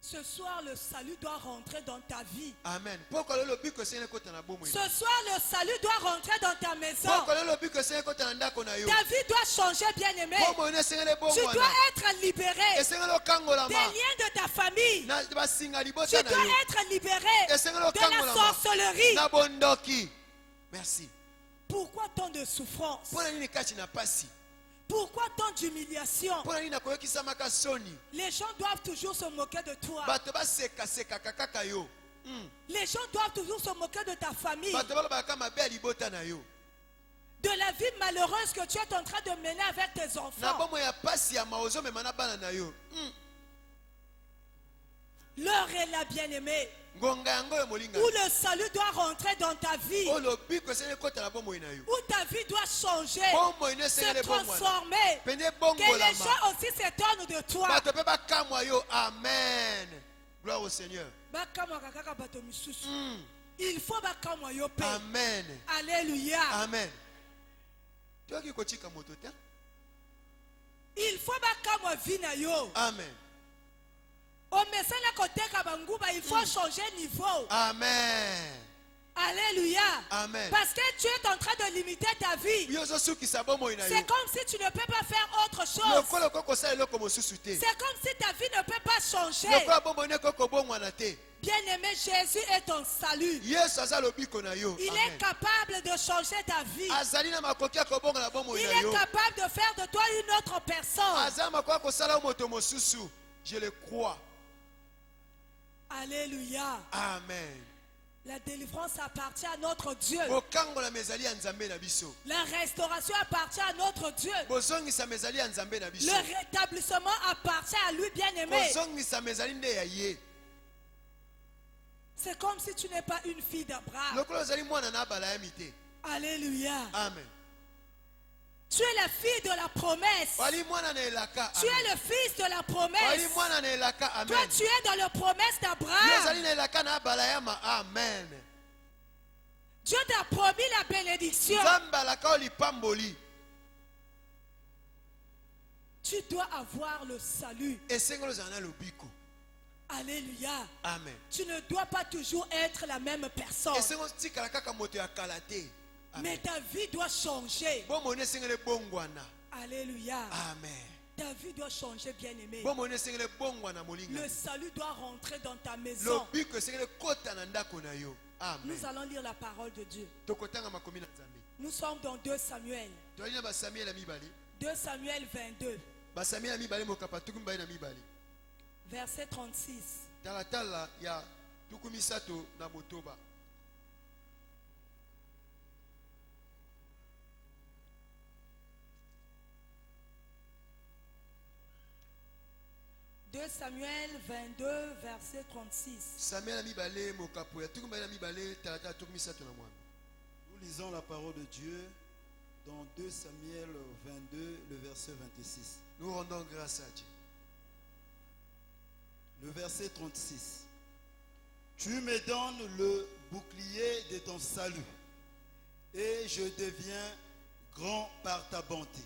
Ce soir, le salut doit rentrer dans ta vie. amen poko lelo biko esengeli ekota na bomoi Ce soir, le salut doit rentrer dans ta maison. poko lelo biko esengeli ekota na ndako na yo Ta vie doit changer, bien-aimé. bomoi no esengeli Tu dois ebongwana être libéré esengeli des okangolama liens de ta famille. na basinga Tu libota na dois yo être libéré esengeli de la okangolama sorcellerie. na bondoki merci Pourquoi tant de souffrance? mpo na nini kati na pasi Pourquoi tant d'humiliation? mpo na nini nakoyokisamaka soni Les gens doivent toujours se moquer de toi. bato basekasekaka kaka yo Les gens doivent toujours se moquer de ta famille. bato balobaka mabe ya libota na yo De la vie malheureuse que tu es en train de mener avec tes na enfants. bomoi ya pasi ya maozomema na bana na yo L'heure est là, bien-aimé, ngonga yango oyo molinga où le salut doit rentrer dans ta vie. oyo lobiko esengeli ekota na bomoi na yo Où ta vie doit changer, bomoi no se esengeli ebongwana transformer. pene Que les ebongolama gens aussi s'étonnent de toi. bato mpe bakamwa yo amen gloire au seigneur Bakamwaka kaka bato misusu. Il faut bakamwa yo pe. amen Alléluia. amen toyoki kotika moto te Il faut bakamwa vie na yo. amen Omesala koteka banguba, il faut changer niveau. amen Alléluia. amen Parce que tu es en train de limiter ta vie. yo ozosukisa bomoi na yo C'est comme si tu ne peux pas faire autre chose. lokola okoki kosala eloko mosusu te C'est comme si ta vie ne peut pas changer. lokola bomoi no ekoki kobongwana te Bien-aimé, Jésus est ton salut. yesu aza lobiko na yo Il est capable de changer ta vie. azali na makoki ya kobongana bomoi Il na est yo capable de faire de toi une autre personne. aza na makoki ya kosala yo moto mosusu je le crois Alléluia. amen La délivrance appartient à notre Dieu. bokangolama ezali ya nzambe na biso La restauration appartient à notre Dieu. bozongisama ezali ya nzambe na biso Le rétablissement appartient à lui, bien-aimé. kozongisama ezali nde ya ye C'est comme si tu n'es pas une fille d'Abraham. lokola ozali mwana na abalami te Alléluia. amen Tu es la fille de la promesse. wali mwana na elaka Tu es le fils de la wali promesse. mwana na elaka Toi, amen tu es dans la promesse yo d'Abraham. ozali na elaka na abalayama amen Dieu t'a promis la bénédiction. nzambe alaka oyo lipamboli Tu dois avoir le salut. esengeli ozala na lobiko Alléluia. amen Tu ne dois pas toujours être la même personne. esengeli otikala kaka moto ya kala te Mais ta vie doit changer. bomoi no esengeli ebongwana Alléluia. amen Ta vie doit changer, bien-aimé. bomoi no esengeli ebongwana molinga Le salut doit rentrer dans ta maison. lobiko esengeli ekota na ndako na yo amen Nous allons lire la parole de Dieu. tokotanga makomi na nzambe Nous sommes dans 2 Samuel. toali na basamuel ya mibale 2 Samuel 22, basamuel ya mibale mokapa tuku mibale na mibale verset 36. talatala ya tuku misato na motoba. Samuel 22, verset 36. Samuel a mis balé mokapo ya tuku mbala mi balé talatala tuku misato na mwana. Nous lisons la parole de Dieu dans 2 Samuel 22, le verset 26. Nous rendons grâce à Dieu. Le verset 36. Tu me donnes le bouclier de ton salut et je deviens grand par ta bonté.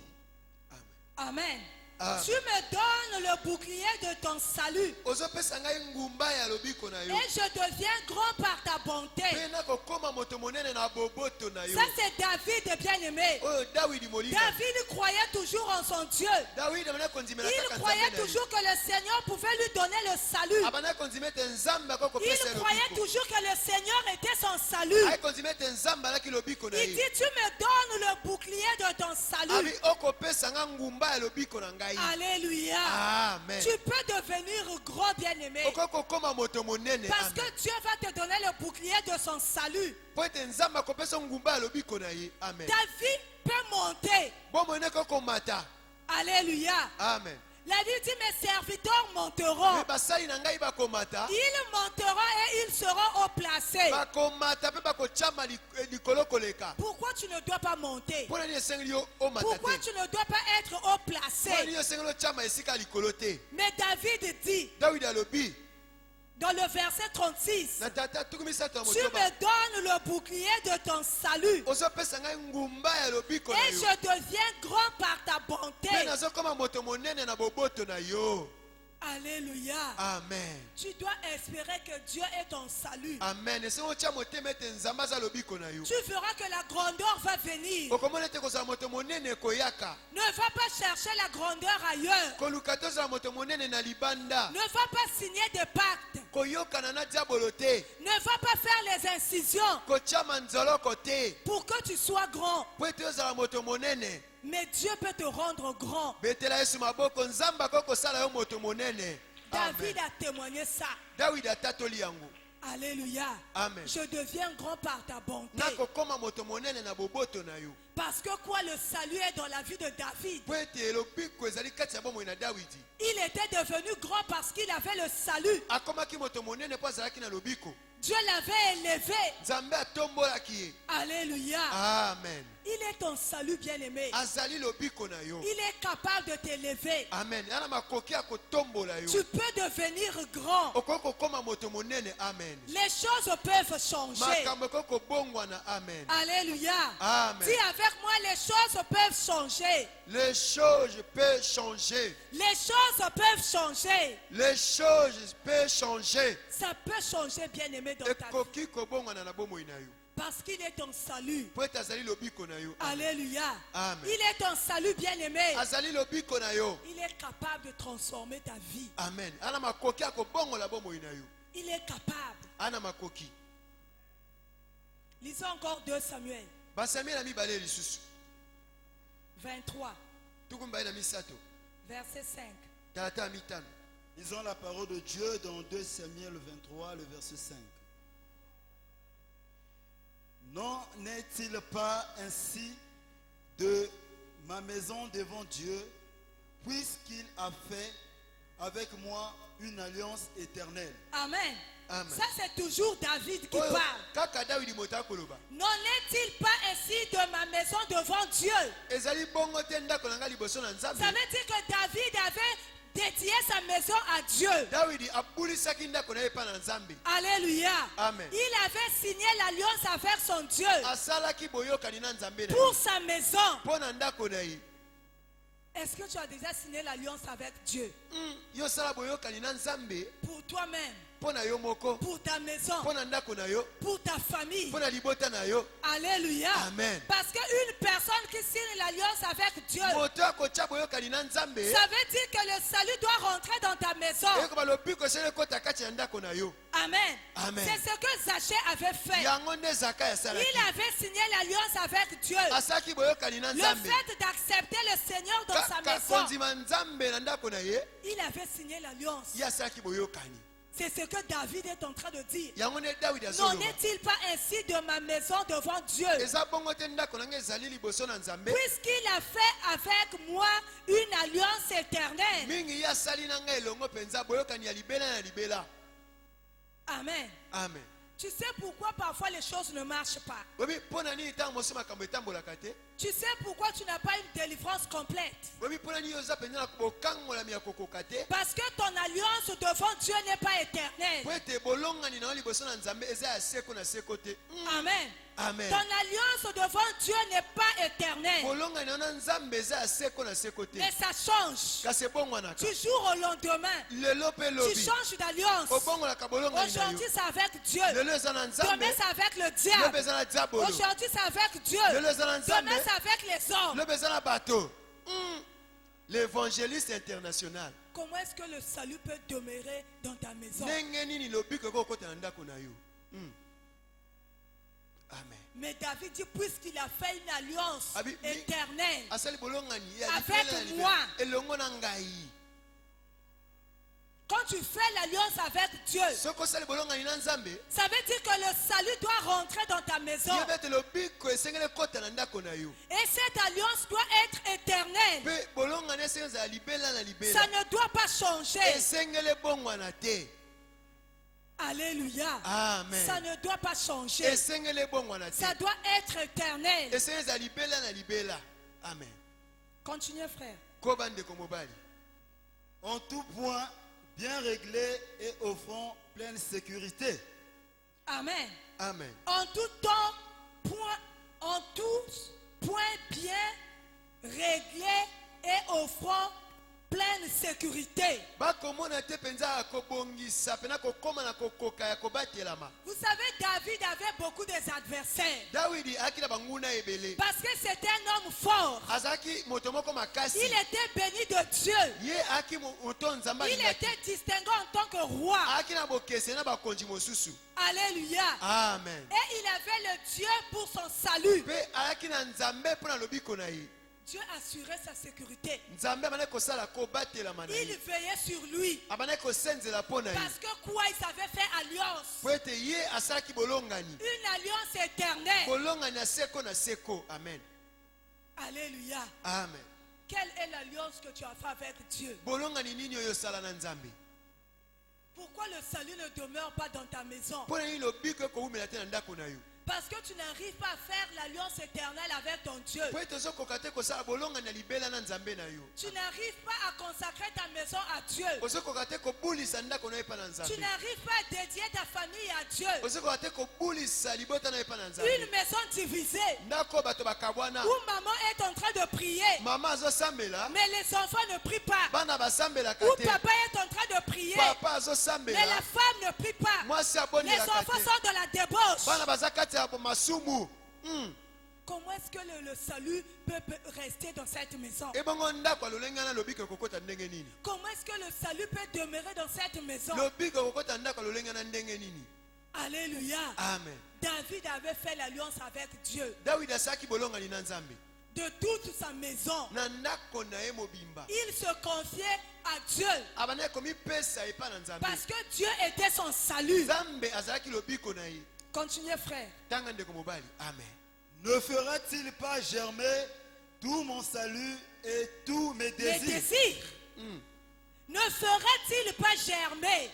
Amen. Amen. Amen. Tu me donnes le bouclier de ton salut Ozopesa ngai ngumba ya lobiko na yo. et je deviens grand par ta bonté. Pena kokoma moto monene na boboto na yo. Ça c'est David bien-aimé. Oyo David molinga. David croyait toujours en son Dieu. David amana konzimela Il kaka croyait nzambe na toujours que le Seigneur pouvait lui donner le salut. ye. Abana konzimete nzambe akoko pesa Il lobiko. croyait toujours que le Seigneur était son salut. Ay konzimete nzambe alaki lobiko na Il ye. dit, tu me donnes le bouclier de ton Abi salut. okopesa nga ngumba ya lobiko na ngai. Alléluia. Amen. Tu peux devenir grand bien-aimé. Okoko koma moto monene. Parce que Amen. Dieu va te donner le bouclier de son salut. Po ete nzambe akopesa ngumba ya lobiko na ye. Amen. Ta vie peut monter. Bomone koko mata. Alléluia. Amen. La Bible dit, mes serviteurs monteront. Me basali na ngai bakomata. Ils monteront et ils seront haut placés. Bakomata pe bakochama likolo koleka. Pourquoi tu ne dois pas monter? Pona ni esengeli yo omata Pourquoi te. tu ne dois pas être haut Pona placé? ni esengeli ochama esika likolo te. Mais David dit David alobi dans le verset 36, na tata tuku misato ya tu motoba. me donnes le bouclier de ton salut Ozopesa ngai ngumba ya lobiko na et yo. je deviens grand par ta bonté. Pe nazokoma moto monene na boboto na yo. Alléluia. Amen. Tu dois espérer que Dieu est ton salut. Amen. Esengo tia motema ete nzambe aza lobiko na yo. Tu verras que la grandeur va venir. Okomona ete kozala moto monene koyaka. Ne va pas chercher la grandeur ailleurs. Koluka tozala moto monene na libanda. Ne va pas signer des pactes. Koyokana na diabolo te. Ne va pas faire les incisions Kochama nzoloko te. pour que tu sois grand. Po ete ozala moto monene. Mais Dieu peut te rendre grand. Betela Yesu maboko nzambe akokosala yo moto monene. David Amen. a témoigné ça. David atatoli yango. Alléluia. Amen. Je deviens grand par ta bonté. Nakokoma moto monene na boboto na yo. Parce que quoi, le salut est dans la vie de David. Po ete lobiko ezali kati ya bomoi na Dawidi. Il était devenu grand parce qu'il avait le salut. Akomaki moto monene po azalaki na lobiko. Dieu l'avait élevé. Nzambe atombolaki ye. Alléluia. Amen. Il est ton salut bien-aimé. Azali lobiko na yo. Il est capable de t'élever. Amen. Ana makoki akotombola yo. Tu peux devenir grand. Okoko koma moto monene. Amen. Les choses peuvent changer. Makambo koko bongwana. Amen. Alléluia. Amen. Dis avec moi, les choses peuvent changer. Les choses peuvent changer. Les choses peuvent changer. Les choses peuvent changer. Ça peut changer, bien-aimé, dans ta vie. Ekoki kobongwana na bomoi na yo. Parce qu'il est ton salut. Po ete azali lobiko na yo. Alléluia. Amen. Il est ton salut, bien-aimé. Azali lobiko na yo. Il est capable de transformer ta vie. Amen. Ana makoki akobongola bomoi na yo. Il est capable. Ana makoki. Lisons encore 2 Samuel Basamuel na mibale lisusu. 23, Tuku mibale na misato. verset 5. Talata ya mitano. Lisons la parole de Dieu dans 2 Samuel 23, le verset 5. Non n'est-il pas ainsi de ma maison devant Dieu, puisqu'il a fait avec moi une alliance éternelle? Amen. Amen. Ça, c'est toujours David qui Oyo, parle. kaka Dawidi moto akoloba. Non n'est-il pas ainsi de ma maison devant Dieu? Ezali bongo te ndako na ngai liboso na Nzambe. Ça veut dire que David avait dédié sa maison à Dieu. Dawidi abulisaki ndako na ye epai na Nzambe. Alléluia. Amen. Il avait signé l'alliance avec son Dieu Asalaki boyokani na Nzambe na pour ye. sa maison. Mpo na ndako na ye. Est-ce que tu as déjà signé l'alliance avec Dieu? Yo sala boyokani na Nzambe Pour toi-même, mpo na yo moko. pour ta maison, Mpo na ndako na yo. pour ta famille. Mpo na libota na yo. Alléluia. Amen. Parce qu'une personne qui signe l'alliance avec Dieu, Moto akotia boyokani na Nzambe. ça veut dire que le salut doit rentrer dans ta maison. Ekoba lobiko esili ekota kati ya ndako na yo. Amen. Amen. C'est ce que Zaché avait fait. Yango nde Zaka yasalaki. Il avait signé l'alliance avec Dieu. Asalaki boyokani na Le Nzambe. fait d'accepter le Seigneur dans sa maison, Kondima Nzambe na ndako na ye. il avait signé l'alliance. Ye asalaki boyokani. C'est ce que David est en train de dire. yango nde David N'en azoloba est-il pas ainsi de ma maison devant Dieu? eza bongo te ndako nanga ezali liboso na Nzambe Puisqu'il a fait avec moi une alliance éternelle. mingi ye asali nanga elongo penza boyokani ya libela na libela. Amen. Amen. Tu sais pourquoi parfois les choses ne marchent pas? Bobi pona nini ntango mosusu makambo etambolaka te. Tu sais pourquoi tu n'as pas une délivrance complète? Bobi pona nini oza penza na bokangolami ya kokoka te. Parce que ton alliance devant Dieu n'est pas éternelle. Po ete bolongani na yo liboso na Nzambe eza ya seko na seko te. Amen. Amen. Ton alliance devant Dieu n'est pas éternelle. bolongani na yo na Nzambe eza ya seko na seko te. Mais ça change. kasi ebongwanaka Du jour au lendemain, lelo mpe tu lobi changes d'alliance. obongolaka bolongani na yo. Aujourd'hui, c'est avec Dieu. lelo eza na Nzambe Demain, c'est avec le lelo mpe diable. eza na diabolo Aujourd'hui, c'est avec Dieu. lelo eza na Nzambe Demain, c'est avec les hommes. lelo mpe eza na bato. L'évangéliste international Comment est-ce que le salut peut demeurer dans ta maison? ndenge nini lobiko ekokota na ndako na yo. Amen. Mais David dit, puisqu'il a fait une alliance Abi- mi- éternelle asali bolongani ya Avec libela na libela. moi. elongo na ngai Quand tu fais l'alliance avec Dieu, soki osali bolongani na Nzambe ça veut dire que le salut doit rentrer dans ta maison. yebi ete lobiko esengeli ekota na ndako na yo Et cette alliance doit être éternelle. mpe bolongani esengeli ezala libela na Ça libela ne doit pas changer. esengeli ebongwana te. Alléluia. Amen. Ça ne doit pas changer. esengeli ebongwana Ça te doit être éternel. esengeli ezala libela na libela. Amen. Continuez, frère. koba ndeko mobali En tout point, bien réglé et offrant pleine sécurité. Amen. Amen. En tout temps, en tout point bien réglé et offrant pleine sécurité. bakomona te mpenza akobongisa mpena kokóma na kokoka ya kobatelama. Vous savez, David avait beaucoup d'adversaires. dawidi ayaki na banguna ebele Parce que c'était un homme fort. azalaki moto moko makasi Il était béni de Dieu. ye ayaki moto nzambe Il alingaki était distingué en tant que roi. ayaki na bokese na bakonzi mosusu. Alléluia. Amen. Et il avait le Dieu pour son salut. mpe ayaki na nzambe mpo na lobiko na ye. Dieu assurait sa sécurité. nzambe abandaki kosala kobatelama na Il ye veillait sur lui. abandaki kosenzela mpo na ye Parce que quoi? Ils avaient fait alliance. po ete ye asalaki bolongani Une alliance éternelle. bolongani ya seko na seko. Amen. Alléluia. Amen. Quelle est l'alliance que tu as fait avec Dieu? bolongani nini oyo osala na Nzambe? Pourquoi le salut ne demeure pas dans ta maison? mpo na nini lobiko ekowumela te na ndako na yo? Parce que tu n'arrives pas à faire l'alliance éternelle avec ton Dieu. po ete ozokoka te kosala bolongani ya libela na Nzambe na yo. Tu n'arrives pas à consacrer ta maison à Dieu. ozokoka te kobulisa ndako na yo epa na Tu Nzambe. n'arrives pas à dédier ta famille à Dieu. ozokoka te kobulisa libota na yo epa na Une Nzambe. maison divisée ndako bato bakabwana où maman est en train de prier, mama azosambela mais les enfants ne prient pas. bana basambelaka Où te papa est en train de prier, papa mais la azosambela femme ne prie pas. mwasi Les abondelaka enfants te sont dans la débauche. bana baza kati ya masumu. Comment est-ce que le salut peut rester dans cette maison? ebongo ndako ya lolenge wana lobiko ekokota ndenge nini? Comment est-ce que le salut peut demeurer dans cette maison? lobiko ekokota ndako ya lolenge wana ndenge nini? Alléluia. Amen. David avait fait l'alliance avec Dieu. dawidi asalaki bolongani na Nzambe De toute sa maison, na ndako na ye mobimba il se confiait à Dieu. abandaki komipesa epa na Nzambe. Parce que Dieu était son salut. Nzambe azalaki lobiko na ye. Continuez, frère. tanga ndeko mobali. Amen. Ne fera-t-il pas germer tout mon salut et tous mes Les désirs? désirs. Ne ferait-il pas germer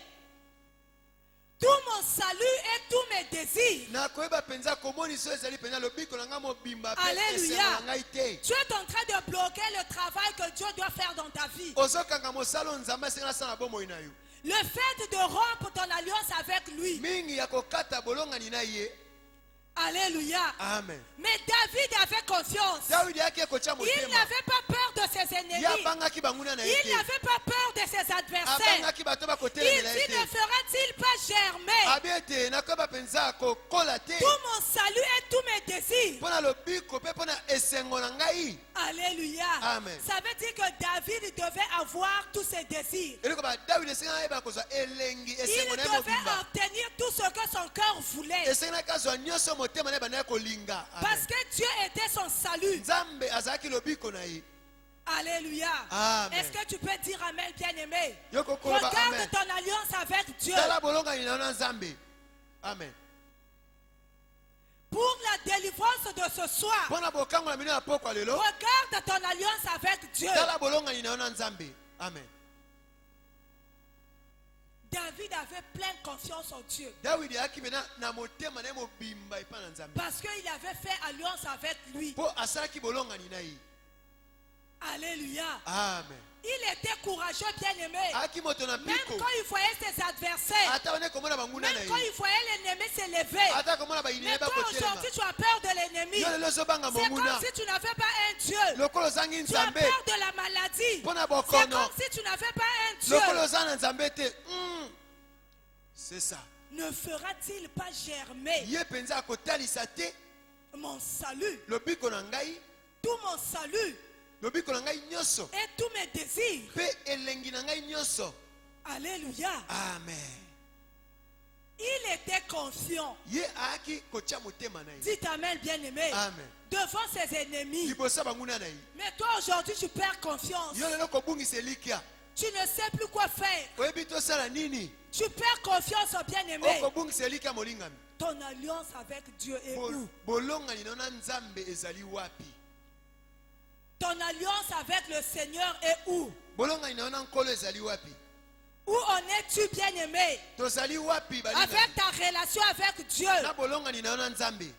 tout mon salut et tous mes désirs? nakoyeba mpenza komonisa oyo ezali mpenza lobiko na ngai mobimba mpe Alléluia. esengo na ngai te. Tu es en train de bloquer le travail que Dieu doit faire dans ta vie. ozokanga mosala oyo Nzambe asengi asala na bomoi na yo. Le fait de rompre ton alliance avec lui. mingi ya kokata bolongani na ye. Alléluia. Amen. Mais David avait confiance. dawidi ayaki ekotya Il motema n'avait pas peur de ses ye ennemis. abangaki banguna na ye Il te n'avait pas peur de ses adversaires. abangaki bato Il bakotelemela ye dit, ne te fera-t-il pas germer abi ete nakoyeba mpenza kokola te tout mon salut et tous mes désirs? mpo na lobiko mpe mpo na esengo na ngai. Alléluia. Amen. Ça veut dire que David devait avoir tous ses désirs. eloko ba dawidi esengi ayeba kozwa elengi Il esengo na ye devait mobimba obtenir tout ce que son cœur voulait. esengi azwa nyonso motema na ye bandaki kolinga. Parce que Dieu était son salut. Nzambe azalaki lobiko na ye. Alléluia. Amen. Est-ce que tu peux dire Amen, bien-aimé? Yoko koloba Regarde amen. ton alliance avec Dieu. Tala bolonga ni na Nzambe. Amen. Pour la délivrance de ce soir, Pona bokango na mino ya poko lelo. regarde ton alliance avec Dieu. Tala bolonga ni na Nzambe. Amen. David avait pleine confiance en Dieu. David akimena na motema na mobimba ipa na Nzambe. Parce qu'il avait fait alliance avec lui. Po asalaki bolonga ni na yi. Alléluia. Amen. Il était courageux, bien-aimé. Aki moto na Même piko. quand il voyait ses adversaires, Ata one komona banguna même na quand yi. il voyait l'ennemi s'élever. Ata komona ba ine Mais ba toi kotelema. aujourd'hui, tu as peur de l'ennemi. Yo lelo so banga C'est comme monguna. si tu n'avais pas un Dieu. Lokolo zangi Tu as Nzambe. peur de la maladie. Pona C'est bokono. comme si tu n'avais pas un Dieu. Lokolo zana Nzambe te. C'est ça. Ne fera-t-il pas germer Ye penza kotalisa te. mon salut, Lobiko na ngai. tout mon salut Lobiko na ngai nyonso. et tous mes désirs? Pe elengi na ngai nyonso. Alléluia. Amen. Il était confiant. Ye aki kocha motema na yi. Dites Amen, bien-aimé. Amen. Devant ses ennemis. Libosa banguna na yi. Mais toi aujourd'hui, tu perds confiance. Yo lelo kobungisa elikia. Tu ne sais plus quoi faire. Oyebi tosala nini? Tu perds confiance au bien-aimé. Okobungisa elikia molingami. Ton alliance avec Dieu est où? Bolonga ni na Nzambe ezali wapi? Ton alliance avec le Seigneur est où? Bolonga ni na nkolo ezali wapi? Où en es-tu, bien-aimé? Tozali wapi balinga? Avec ta relation avec Dieu. Na bolonga ni na Nzambe.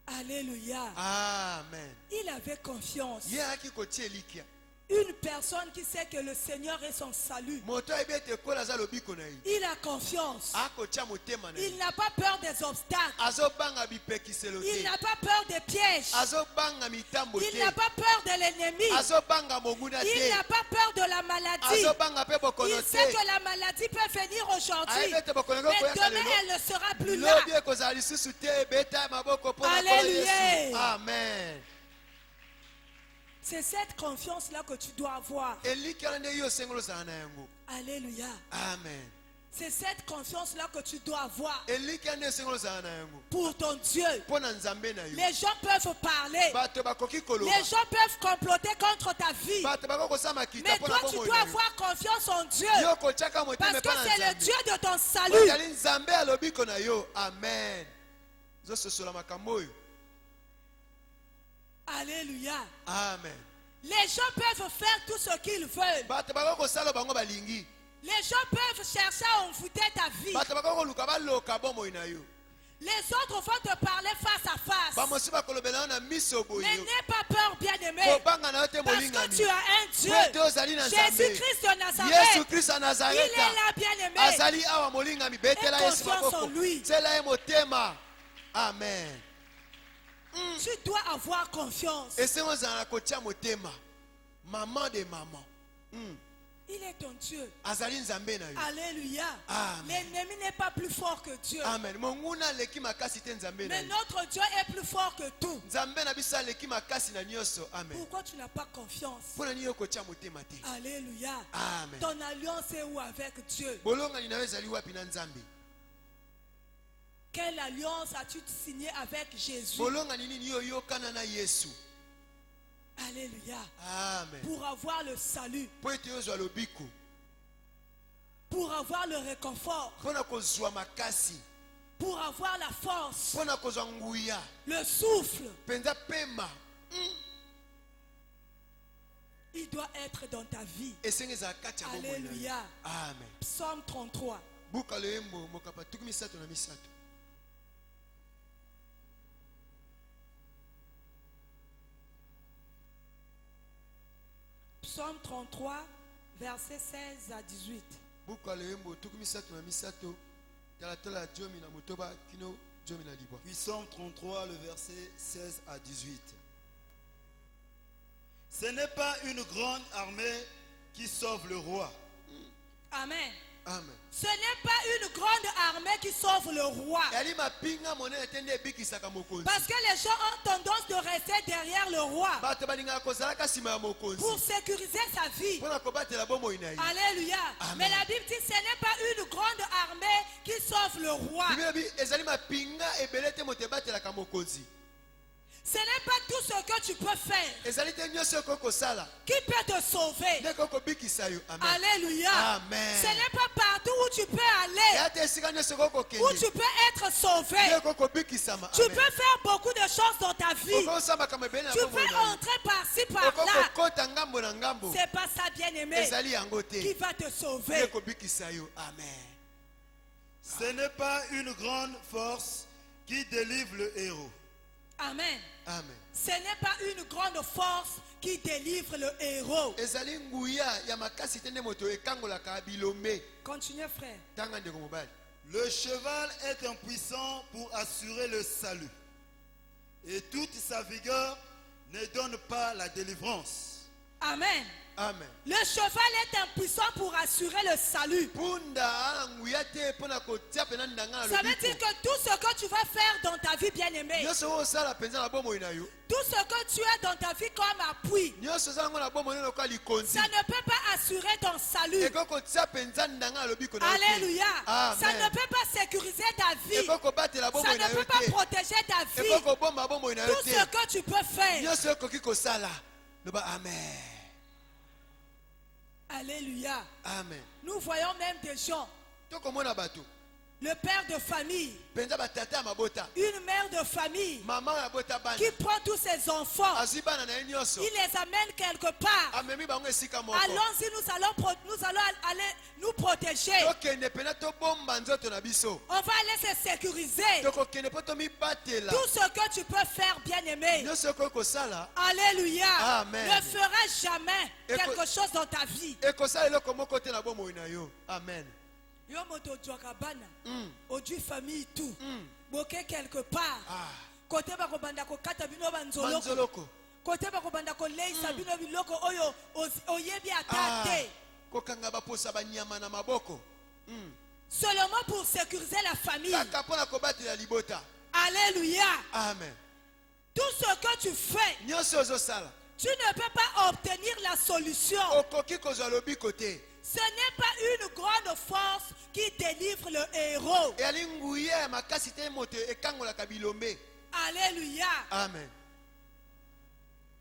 Alléluia. Amen. Il avait confiance. Ye aki kotia elikia. Une personne qui sait que le Seigneur est son salut. Moto ebete kola za lobiko na yi. Il a confiance. Akocha motema na Il yi. n'a pas peur des obstacles. Azobanga bipekiselo Il te. n'a pas peur des pièges. Azobanga mitambo Il te. n'a pas peur de l'ennemi. Azobanga monguna Il te. n'a pas peur de la maladie. Azobanga pe bokono Il sait te. que la maladie peut venir aujourd'hui. Ayebete bokono Mais koyaka demain, lelo. elle ne sera plus là. Lobi ekozala lisusu te beta maboko pona Alléluia. Yesu. Amen. C'est cette confiance-là que tu dois avoir. Elikia nde yo sengolo za na yango. Alléluia. Amen. C'est cette confiance-là que tu dois avoir Elikia nde sengolo za na yango. pour ton Dieu. Pona Nzambe na yo. Les gens peuvent parler. Bato bakoki koloba. Les gens peuvent comploter contre ta vie. Bato bakoko sama kita Mais pona toi, tu bomoi dois na yo. avoir confiance en Dieu. Yo kochaka motema Parce que pa na c'est le Nzambe. Dieu de ton salut. Ozali Nzambe alobiko na yo. Amen. Zososola makambo oyo. Alléluia. Amen. Les gens peuvent faire tout ce qu'ils veulent. Bato bakoko sala bango balingi. Les gens peuvent chercher à envoûter ta vie. Bato bakoko luka baloka bomoi na yo. Les autres vont te parler face à face. Bamosi bakolobela na miso boyo. Mais n'aie pas peur, bien-aimé. Kobanga na yo te Parce molingami. que tu as un Dieu. Pote ozali na Nzambe. Jésus-Christ de Yesu Nazareth. Kristo ya Il Nazareta. est là, bien-aimé. Azali awa molingami betela Aie Yesu confiance maboko. en lui. Tela ye motema. Amen. Tu dois avoir confiance. Esengo ozala na kotia motema. Maman de maman. Il est ton Dieu. Azali Nzambe na yo. Alléluia. Amen. L'ennemi n'est pas plus fort que Dieu. Amen. Monguna leki makasi te Nzambe na Mais yo. notre Dieu est plus fort que tout. Nzambe na biso leki makasi na nyonso. Amen. Pourquoi tu n'as pas confiance? Pona nini yo kotia motema te? Alléluia. Amen. Ton alliance est où avec Dieu? Bolongani na yo ezali wapi na Nzambe? Quelle alliance as-tu signé avec Jésus? Bolongani nini yo yokana na Yesu? Alléluia. Amen. Pour avoir le salut, Po ete ozwa lobiko. pour avoir le réconfort, Pona kozwa makasi. pour avoir la force, Pona kozwa nguya. le souffle, Penza pema. il doit être dans ta vie. Esenge za kati ya bomoi na yo. Alléluia. Amen. Psaume 33. Buka loyembo mokapa tuku misato na misato. Psaume 33, versets 16 à 18. Buka loyembo tuku misato na misato. Talatola jomi na motoba kino jomi na libwa. Puis Psaume 33, le verset 16 à 18. Ce n'est pas une grande armée qui sauve le roi. Amen. Amen. Ce n'est pas une grande armée qui sauve le roi. Yali mapinga monene tende bikisaka mokonzi. Parce que les gens ont tendance de rester derrière le roi Bato balingaka kozalaka nsima ya mokonzi. pour sécuriser sa vie. Pona kobatela bomoi na ye. Alléluia. Amen. Mais la Bible dit ce n'est pas une grande armée qui sauve le roi. Biblia bi ezali mapinga ebele te moto ebatelaka mokonzi. Ce n'est pas tout ce que tu peux faire ezali te nyonso okoki kosala qui peut te sauver. nde ekoki kobikisa yo. Amen. Alléluia. Amen. Ce n'est pas partout où tu peux aller, eya te esika nyonso okoki où kokende tu peux être sauvé. nde ekoki kobikisama. Tu peux faire beaucoup de choses dans ta vie. okosala makambo ebele na Tu bomoi peux na yo. entrer par-ci, okoki par-là. kokota ngambo na ngambo C'est pas ça, bien-aimé, ezali yango qui te va te nde sauver. ekobikisa yo. Amen. Ce n'est pas une grande force qui délivre le héros. Amen. Amen. Ce n'est pas une grande force qui délivre le héros. ezali nguya ya makasi te nde moto ekangolaka bilombe. Continuez, frère. Tanga ndeko mobali. Le cheval est impuissant pour assurer le salut. Et toute sa vigueur ne donne pas la délivrance. Amen. Amen. Le cheval est impuissant pour assurer le salut. Punda ala nguya te mpona kotia pena ndanga na Ça veut dire lobiko. que tout ce que tu vas faire dans ta vie, bien-aimé, nyonso oyo osala mpenza na bomoi na yo, tout ce que tu as dans ta vie comme appui, nyonso ozala ngo na bomoi na yo lokola likonzi, ça ne peut pas assurer ton salut. ekoki kotia mpenza ndanga na lobiko na yo te. Alléluia. Ça ne Amen. peut pas sécuriser ta vie. ekoki kobatela Ça bomoi na ne yo peut pas te. protéger ta ekoki vie. kobomba bomoi na yo Tout te. ce que tu peux faire. nyonso okoki kosala loba amen. Alléluia. Amen. Nous voyons même des gens, tokomona bato le père de famille, mpenza batata ya mabota, une mère de famille mama oyo abota bana, qui prend tous ses enfants, azwi bana na ye nyonso, il les amène quelque part. amemi bango esika moko. Allons-y, nous allons aller nous protéger. tokende pena tobomba nzoto na biso, On va aller se sécuriser. tokokende mpo tomibatela. Tout ce que tu peux faire, bien-aimé, nyonso okoki kosala Alléluia, Amen. ne fera jamais Et quelque chose dans ta vie. ekosala eloko moko te na bomoi na yo. Amen. Yo moto ozwaka bana, Mm. ozwi famille tout, Mm. boke quelque part. Ah. Kote bakobanda kokata bino banzoloko, manzoloko kote bakobanda koleisa bino biloko oyo oyebi ata Ah. te. kokanga baposa banyama na maboko. Mm. Seulement pour sécuriser la famille. kaka mpona kobatela libota. Alléluia. Amen. Tout ce que tu fais, nyonso ozosala tu ne peux pas obtenir la solution. okoki kozwa lobiko te. Ce n'est pas une grande force qui délivre le héros. eyali nguya ya makasi te moto ekangolaka bilombe. Alléluia. Amen.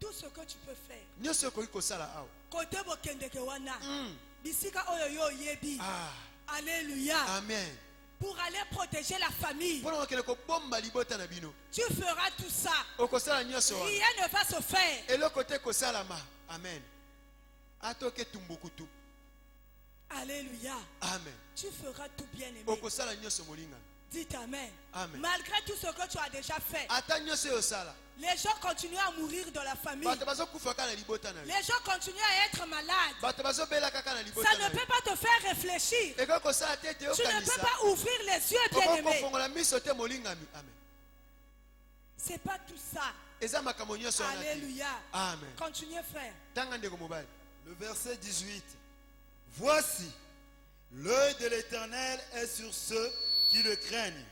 Tout ce que tu peux faire. nyonso okoki kosala awa. Kote bokendeke wana. Mm. Bisika oyo yo yebi. Ah. Alléluia. Amen. Pour aller protéger la famille. mpona kokende kobomba libota na bino, Tu feras tout ça. okosala nyonso wana. Rien ne va se faire. eloko te kosalama. Amen. atoke tumbukutu. Alléluia. Amen. Tu feras tout bien aimé. okosala nyonso molingana. Dites amen. Amen. Malgré tout ce que tu as déjà fait, ata nyonso oyo osala, les gens continuent à mourir dans la famille. bato bazokufa kaka na libota na yo, Les gens continuent à être malades. bato bazobela kaka na Ça libota ne na peut yo. pas te faire réfléchir. ekoki kosala te ete Tu ne peux okanisa, pas ouvrir les yeux, bien okoki aimé. kofongola miso te molingami. Amen. C'est pas tout ça. eza makambo nyonso wana te. Alléluia. Amen. Continuez, frère. tanga ndeko mobali. Le verset 18. Voici, l'œil de l'Éternel est sur ceux qui le craignent,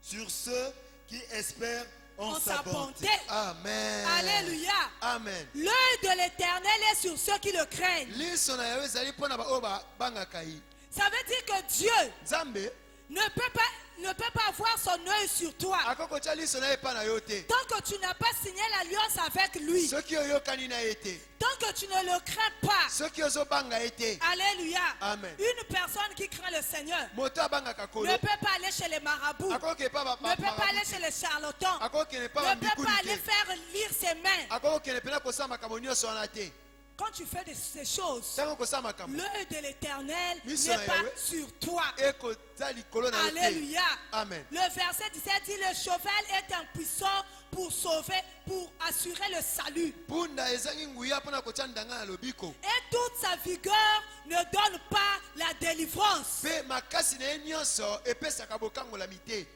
sur ceux qui espèrent en sa bonté. Amen. Alléluia. Amen. L'œil de l'Éternel est sur ceux qui le craignent. liso na yo ezali mpona baoyo babangaka ye. Ça veut dire que Dieu nzambe ne peut pas avoir son œil sur toi akoki kotia liso na ye epa na yo te, tant que tu n'as pas signé l'alliance avec lui, soki oyokani na ye te, tant que tu ne le crains pas. soki ozobanga ye te. Alléluia. Amen. Une personne qui craint le Seigneur moto abangaka kolo ne peut pas aller chez les marabouts, akoki epa ne peut pas aller chez les charlatans, akoki kende epa ne peut bambikuli pas aller te, faire lire ses mains. akoki kende mpena kosala makambo nyonso wana te. Quand tu fais ces choses, ntango kosala makambo l'œil de l'Éternel Miso n'est na pas Yahweh. sur toi. ekoza likolo na yo te. Alléluia. Amen. Le verset 17 dit, le cheval est impuissant pour sauver, pour assurer le salut. mpunda ezangi nguya mpona kotia ndanga na lobiko, Et toute sa vigueur ne donne pas la délivrance. mpe makasi na ye nyonso epesaka bokangola te.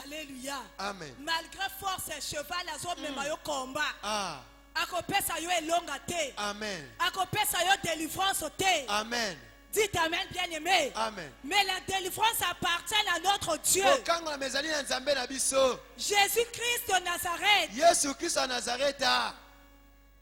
Alléluia. Amen. Malgré force et cheval azomema yo combat. Ah. Akopesa yo elonga te. Amen. Akopesa yo délivrance te. Amen. Dites amen, bien-aimé. Amen. Mais la délivrance appartient à notre Dieu. kokangola ezali na nzambe na biso, Jésus-Christ de Nazareth. yesu kristo ya nazareta.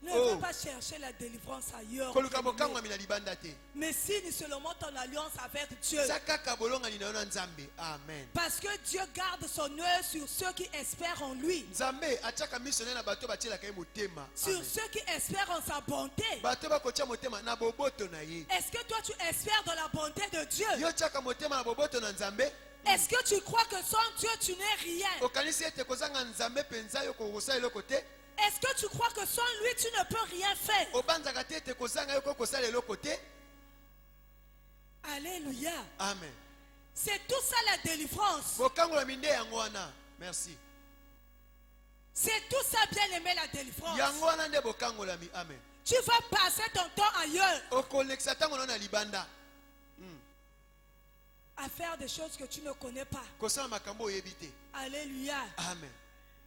Ne Oh. va pas chercher la délivrance ailleurs. koluka bien-aimé. bokangwami na libanda te. Mais signe seulement ton alliance avec Dieu. Eza kaka bolongani na yo na Nzambe. Amen. Parce que Dieu garde son œil sur ceux qui espèrent en lui. Nzambe atiaka miso na ye na bato batielaka ye motema. Sur Amen. ceux qui espèrent en sa bonté. Bato bakotia motema na boboto na ye. Est-ce que toi tu espères dans la bonté de Dieu? Yo tiaka motema na boboto na Nzambe. Est-ce que tu crois que sans Dieu tu n'es rien? Okanisi ete kozanga Nzambe penza yo kokosala eloko te. Est-ce que tu crois que sans lui tu ne peux rien faire? Obanzaka te ete kozanga yo kokosala eloko te. Alléluia. Amen. C'est tout ça la délivrance. Bokangola minde yango wana. Merci. C'est tout ça bien aimé la délivrance. Yango wana nde bokangolami. Amen. Tu vas passer ton temps ailleurs Okolekisa tango na libanda. à faire des choses que tu ne connais pas. Kosala makambo oyebi te. Alléluia. Amen.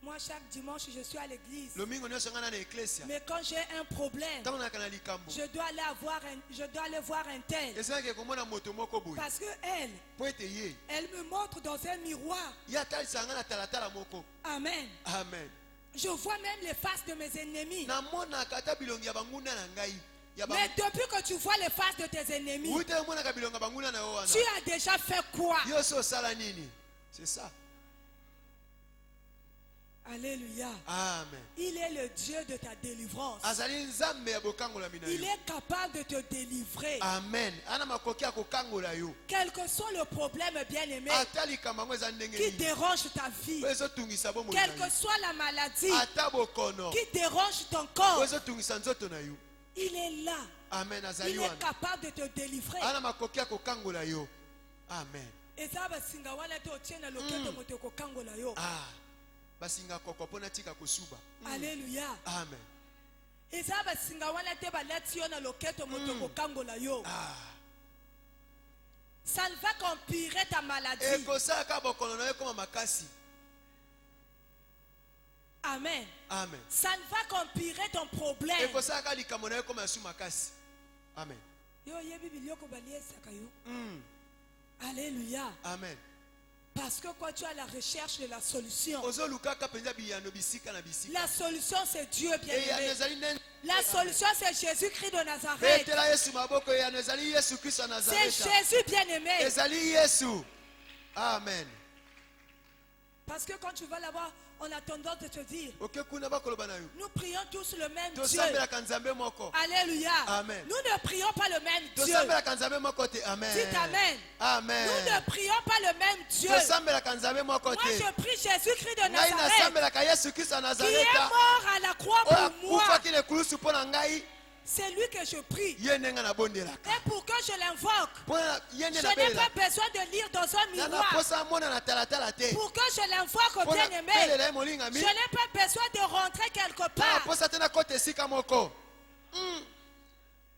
Moi chaque dimanche je suis à l'église. Lomingo nyonso nga na eklesia. Mais quand j'ai un problème, Tango na likambo. je dois aller voir un tel. Ezalaki komona moto moko boye. Parce que elle Po ete ye. me montre dans un miroir. Ye atalisa nga na talatala moko. Amen. Amen. Je vois même les faces de mes ennemis. Namonaka ata bilongi ya banguna na ngai. Mais depuis que tu vois les faces de tes ennemis, Uite omonaka bilongi ya banguna na yo wana. tu as déjà fait quoi? Yo so osala nini? C'est ça. Alléluia. Amen. Il est le Dieu de ta délivrance. Azali nzambe ya bokangola mina Il yo. est capable de te délivrer. Amen. Ana makoki ya kokangola yo. Quel que soit le problème bien-aimé Ata likambo yango eza ndenge qui nini. dérange ta vie, Po ezotungisa bomoi quelle na que yo. soit la maladie Ata bokono. qui dérange ton Po corps, ezotungisa nzoto na yo. il est là. Amen. Azali Il est wana. capable de te délivrer. Ana makoki ya kokangola yo. Amen. Eza basinga wana te otie na loketo moto ekokangola yo. Ah. Basinga koko pona tika kosuba. Alléluia. Amen. Eza basinga wana te balati yo na loketo moto ekokangola yo. Ah. Ça ne va qu'empirer ta maladie. Ekosalaka bokono na yo koma makasi. Amen. Amen. Ça ne va qu'empirer ton problème. Ekosalaka likambo na yo koma yasu makasi. Amen. Yo yebi biloko baliesaka yo. Alléluia. Amen. Parce que quand tu es à la recherche de la solution, Ozolukaka penza biyano bisika na bisika. la solution c'est Dieu bien Eyano aimé. ezali nene. La solution c'est Jésus-Christ de Nazareth. Betela Yesu maboko eyano ezali Yesu Kristo ya C'est Nazareta. Jésus bien aimé. Ezali Yesu. Amen. Parce que quand tu vas là-bas, on a tendance de te dire, Oke kuna bakoloba na yo. nous prions tous le même Dieu. Tosambelaka nzambe moko. Alléluia. Amen. Nous ne prions pas le même Dieu. Tosambelaka nzambe moko te. Amen. Dites Amen. Amen. Nous ne prions pas le même Dieu. Tosambelaka nzambe moko Moi te. je prie Jésus-Christ de Ngai Nazareth nasambelaka Yesu Kristo ya qui est Nazareta. mort à la croix Oyo pour moi. akufaki na ekulusu mpo na ngai. C'est lui que je prie. Ye ndenge nabondelaka. Et pour que je l'invoque, Mpo na ye nde je n'ai nabelela. pas besoin de lire dans un Nana miroir. posa mona na talatala te. Pour que je l'invoque au Mpo na bien-aimé, belela ye molinga je mi. n'ai pas besoin de rentrer quelque Nana part. posa te na kota esika moko.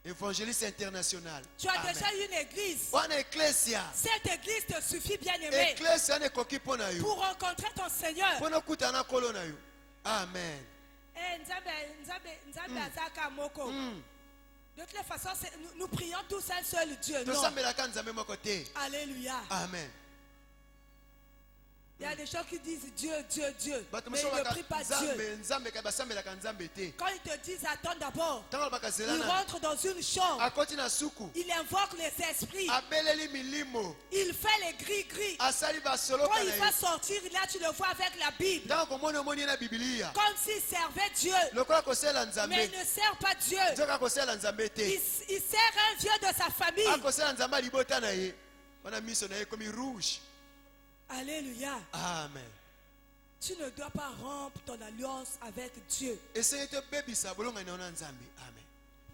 Évangéliste international. Tu as Amen. déjà une église. Wana eklesia. Cette église te suffit, bien-aimé, Eklesia wana ekoki mpo na yo. pour rencontrer ton Seigneur. Mpo na okutana na nkolo na yo. Amen. Eh, Nzambe azaka moko. De toutes les façons, nous prions tous un seul Dieu. Non. Tosambelaka nzambe moko te. Alléluia. Amen. Il y a des gens qui disent Dieu, Dieu, Dieu. Bato Mais ils mosusu ne prient pas Dieu. nzambe nzambe ka basambelaka nzambe te. Quand ils te disent attends d'abord, Ntango alobaka il zela na rentre dans une chambre. akoti na suku. Il invoque les esprits. Abeleli milimo. Il fait les gris-gris. Asali Quand basoloka il na va yo. sortir, là tu le vois avec la Bible. Ntango komona omoni ye na bibilia. Comme s'il servait Dieu. Lokola kosala Mais nzambe. il ne sert pas Dieu. Nzoka kosala nzambe te. Il sert un vieux de sa famille. Akosala nzambe libota na ye. Wana miso na ye komi rouge. Alléluia. Amen. Tu ne dois pas rompre ton alliance avec Dieu. Essaye tobebisa bolongani na yo na nzambe. Amen.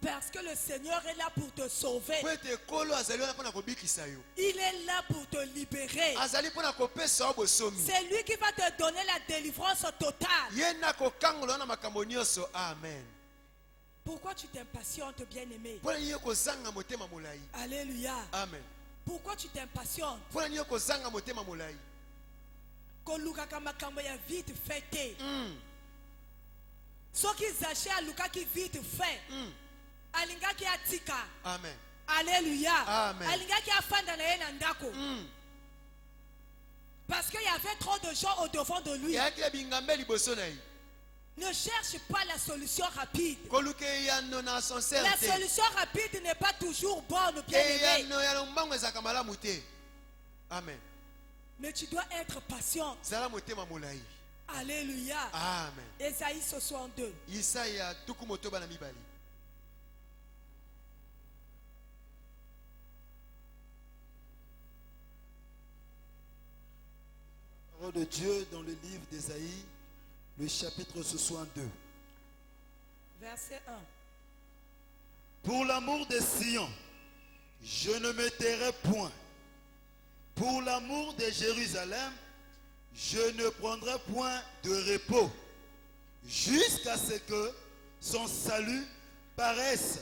Parce que le Seigneur est là pour te sauver. Po ete ekolo azali wana mpona kobikisa yo. Il est là pour te libérer. Azali mpona kopesa yo bosomi. C'est lui qui va te donner la délivrance totale. Ye na kokangola wana makambo nyonso. Amen. Pourquoi tu t'impatientes, bien-aimé? Mpona nini yo kozanga motema molai. Alléluia. Amen. Pourquoi tu t'impatientes? Mpona nini yo kozanga motema molai. Kolukaka makambo ya vite fait te. Soki zaché alukaki vite fait. Alingaki atika. Amen. Alléluia. Amen. Alingaki afanda na ye na ndako. Parce qu'il y avait trop de gens au devant de lui. eyaki ya bingambe liboso na ye. Ne cherche pas la solution rapide. koluka eyano na ascenseur La te solution rapide n'est pas toujours bonne, bien aimé. eyano ya lombango ezalaka malamu te. Amen. Mais tu dois être patient. Zala motema molai. Alléluia. Amen. Ésaïe 62. Isaya tuku motoba na mibali. Parole de Dieu dans le livre d'Ésaïe, le chapitre 62. Verset 1. Pour l'amour de Sion, je ne me tairai point. Pour l'amour de Jérusalem, je ne prendrai point de repos, jusqu'à ce que son salut paraisse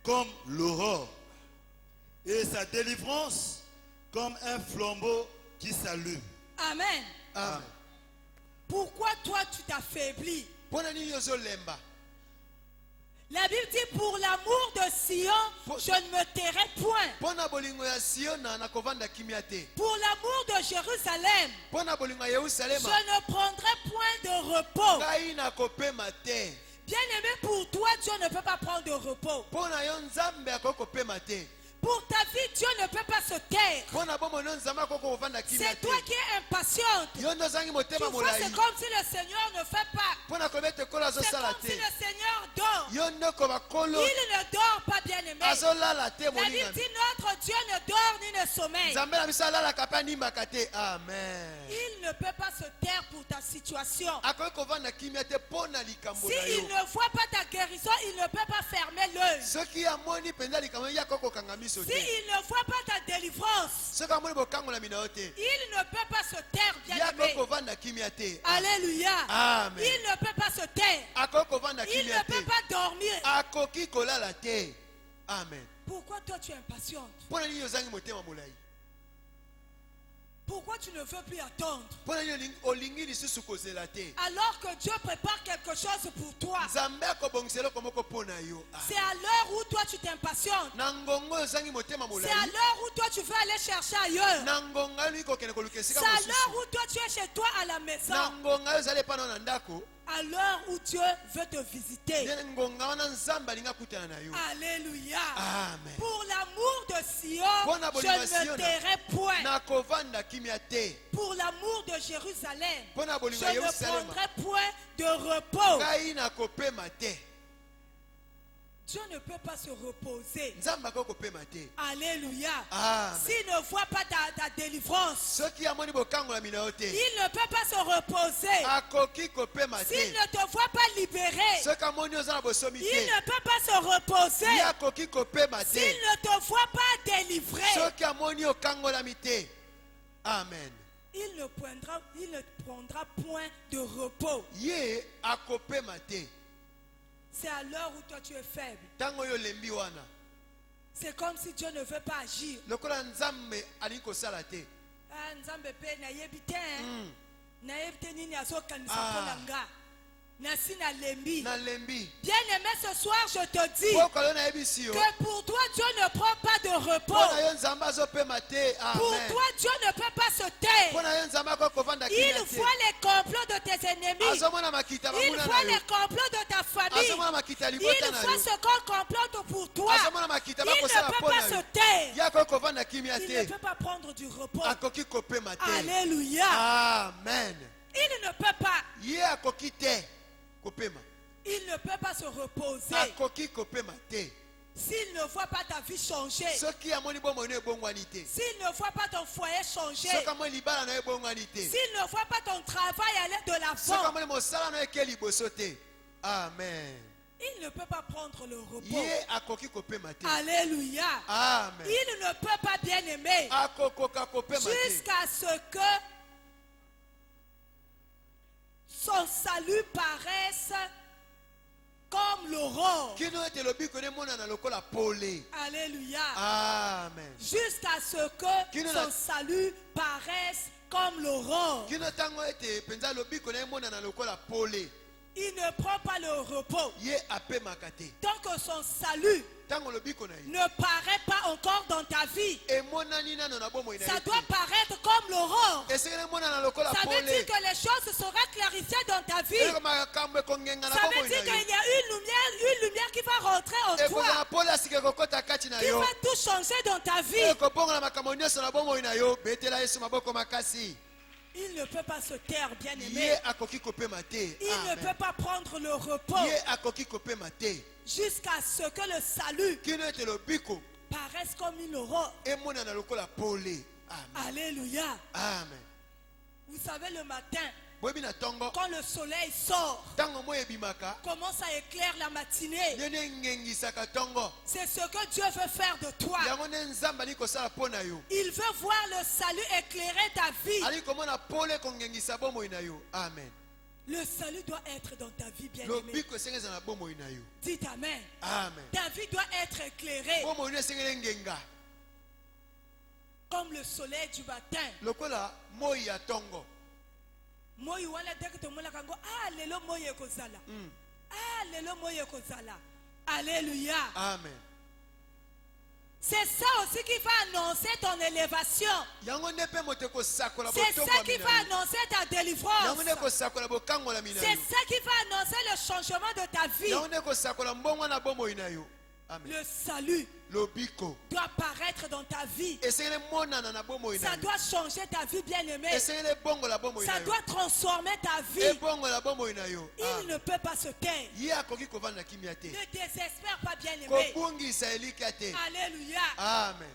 comme l'aurore, et sa délivrance comme un flambeau qui s'allume. Amen. Amen. Pourquoi toi tu t'affaiblis? Pona nini yozolemba? La Bible dit pour l'amour de Sion, je ne me tairai point. Pona bolingo ya Sion na kovanda kimia te. Pour l'amour de Jérusalem, Pona bolingo ya je Yerusalema ne prendrai point de repos. ngai na kopema te. Bien aimé, pour toi, Dieu ne peut pas prendre de repos. Pona yo nzambe akokopema te. Pour ta vie, Dieu ne peut pas se taire. Pona bomo no nzambe akokovanda kimia C'est te. toi qui es impatiente. Yo ndo zangi Tu motema vois, molai. c'est comme si le Seigneur ne fait pas. Pona kobete kola C'est azosala comme si te. le Seigneur dort. Yo ndo ko bakolo Il ne dort pas, bien aimé. azolala te La Bible moninga. dit notre Dieu ne dort ni ne sommeille. Nzambe na biso alalaka mpe animaka te. Amen. Il ne peut pas se taire pour ta situation. Akoki kovanda kimia te pona likambo na S'il yo. ne voit pas ta guérison, il ne peut pas fermer l'œil. Soki amoni mpenza likambo ya kokokanga miso te. S'il ne voit pas ta délivrance, Soki amoni bokangola mina yo te. il ne peut pas se taire, bien Ya aimé. kokovanda kimia te. Alléluia. Amen. Il ne peut pas se taire. Akoki kovanda Il kimia ne peut te. pas dormir. Akoki kolala te. Amen. Pourquoi toi tu es impatiente? Mpona nini ozangi motema molai? Pourquoi tu ne veux plus attendre? Mpona nini olingi lisusu kozela te? Alors que Dieu prépare quelque chose pour toi. Nzambe akobongisa eloko moko mpona yo. C'est à l'heure où toi tu t'impatientes. Na ngongo ozangi motema C'est molai. à l'heure où toi tu veux aller chercher ailleurs. Na ngonga yo kokende koluka esika C'est à l'heure mosusu. où toi tu es chez toi à la maison. Na ngonga yo ozali epana na ndako. À l'heure où Dieu veut te visiter. Nde ngonga wana nzambe alingi akutana na yo. Alléluia. Amen. Pour l'amour de Sion, Mpona je bolingo ya ne Sion, tairai point. na kovanda kimia te. Pour l'amour de Jérusalem, Mpona je bolingo ya ne Yerusalema prendrai point de repos. ngai na kopema te. Dieu ne peut pas se reposer. Nzambe akoki kopema te. Alléluia. Amen. S'il ne voit pas ta délivrance, Soki amoni bokangola mina yo te. il ne peut pas se reposer. Akoki kopema S'il te. ne te voit pas libéré, Soki amoni oza na bosomi il te. ne peut pas se reposer. Ye akoki kopema S'il te. ne te voit pas délivré, Soki amoni okangolami te. Amen. il ne prendra point de repos. Ye akopema te. C'est à l'heure où toi tu es faible. Ntango oyo olembi wana. C'est comme si Dieu ne veut pas agir. Lokola nzambe alingi kosala te. Ah, nzambe pe nayebi te, hein. Nayebi te nini azokanisa Ah. mpona nga. Nasi nalembi. Nalembi. Bien aimé, ce soir je te dis Pokolo yo nayebisi yo. que pour toi Dieu ne prend pas de repos. Mpona yo nzambe azopema te. Pour Amen. toi Dieu ne peut pas se taire. Mpona yo nzambe akoki kovanda Il kimia voit te. les complots de tes ennemis. Azomona makita Il bamuna voit na les yo. complots de ta famille. Azomona makita ya Il libota na voit yo. ce qu'on complote pour toi. Azomona makita Il ne bakosala peut mpona pas se yo. taire. Ye akoki kovanda kimia Il ne te. peut pas prendre du repos. Akoki kopema te. Alléluia. Amen. Il ne peut pas. Ye akoki te kopema. Il ne peut pas se reposer. Akoki kopema te. S'il ne voit pas ta vie changer. Soki amoni bomoi no ebongwani te. S'il ne voit pas ton foyer changer. Soki amoni libala no ebongwani te. S'il ne voit pas ton travail aller de Soki l'avant. amoni mosala no eke liboso te. Amen. Il ne peut pas prendre le repos. Ye akoki kopema te. Alléluia. Amen. Il ne peut pas, bien aimer, Akokoka kopema te. jusqu'à ce que son salut paraisse comme l'aurore. Kino ete lobiko ne mona na lokola pole. Alléluia. Amen. Jusqu'à ce que Kino son na- salut paraisse comme l'aurore. Kino tango ete penza lobiko ne mona na lokola pole. Il ne prend pas le repos. Ye apemaka te. Tant que son salut ntango lobiko na ye ne paraît pas encore dans ta vie. emonani nano na bomoi na Ça ye doit paraître comme l'aurore. esengeli emonana lokola Ça veut dire pole que les choses seront clarifiées dans ta vie. eloko makambo ekongenga na Ça veut bomoi dire na qu'il y yo a une lumière qui va rentrer en ekozala toi, pole asika ekokota kati na qui yo va tout changer dans ta vie. ekobongola makambo nyonso na bomoi na yo betela yesu maboko makasi Il ne peut pas se taire, bien-aimé. ye akoki kopema te Il ne Amen. peut pas prendre le repos ye akoki kopema te jusqu'à ce que le salut kino ete lobiko paraisse comme une aurore. emonana lokola pole amen Alléluia. amen Vous savez, le matin, boyebi na ntongo quand le soleil sort, ntango moi ebimaka commence à éclairer la matinée. nde engengisaka ntongo C'est ce que Dieu veut faire de toi. yango nde nzambe ali kosala mpo na yo Il veut voir le salut éclairer ta vie. ali komona pole kongengisa bomoi na yo amen Le salut doit être dans ta vie, bien-aimé. lobiko esengeli ezala na bomoi na yo Dites Amen. amen Ta vie doit être éclairée bomoi no esengeli ngenga comme le soleil du matin. lokola moi ya ntongo Moi, wana dès que tu me l'as lelo moi ekozala. Lelo moi ekozala. Alléluia. amen C'est ça aussi qui va annoncer ton élévation. yango nde mpe moto ekosakola C'est ça qui va botomboami na yo annoncer ta délivrance. yango nde ekosakola bokangolami na C'est yo ça qui va annoncer le changement de ta vie. yango nde ekosakola mbongo na bomoi na yo amen Le salut lobiko doit paraître dans ta vie. esengeli monana na bomoi na Ça yo doit changer ta vie, bien-aimée. esengeli ebongola bomoi na Ça yo doit transformer ta vie. ebongola bomoi na yo Il ne peut pas se taire. ye akoki kovanda kimia te Ne désespère pas, bien-aimé. kobungisa elikya te Alléluia. amen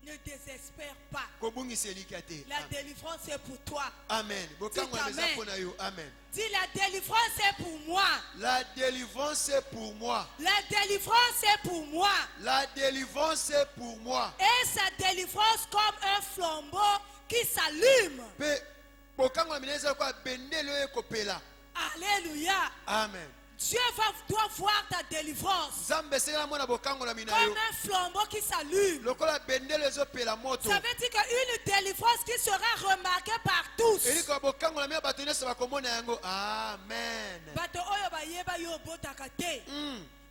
Ne désespère pas. kobungisa elikya te La délivrance est pour toi. amen bokangola Dites eza amen. mpo na yo amen Dis, la délivrance est pour moi. la délivrance est pour moi La délivrance est pour moi. la délivrance est pour moi Et sa délivrance comme un flambeau qui s'allume. mpe bokangola mina eza lokola bendele oyo ekopela Alléluia. amen Dieu doit voir ta délivrance nzambe esengela mona bokangolami na comme yo un flambeau qui s'allume. lokola bendele ezopela moto Ça veut dire qu'une délivrance qui sera remarquée par tous. elikola bokangolami ya bato nyonso bakomona yango amen Bato oyo bayeba yo botaka te.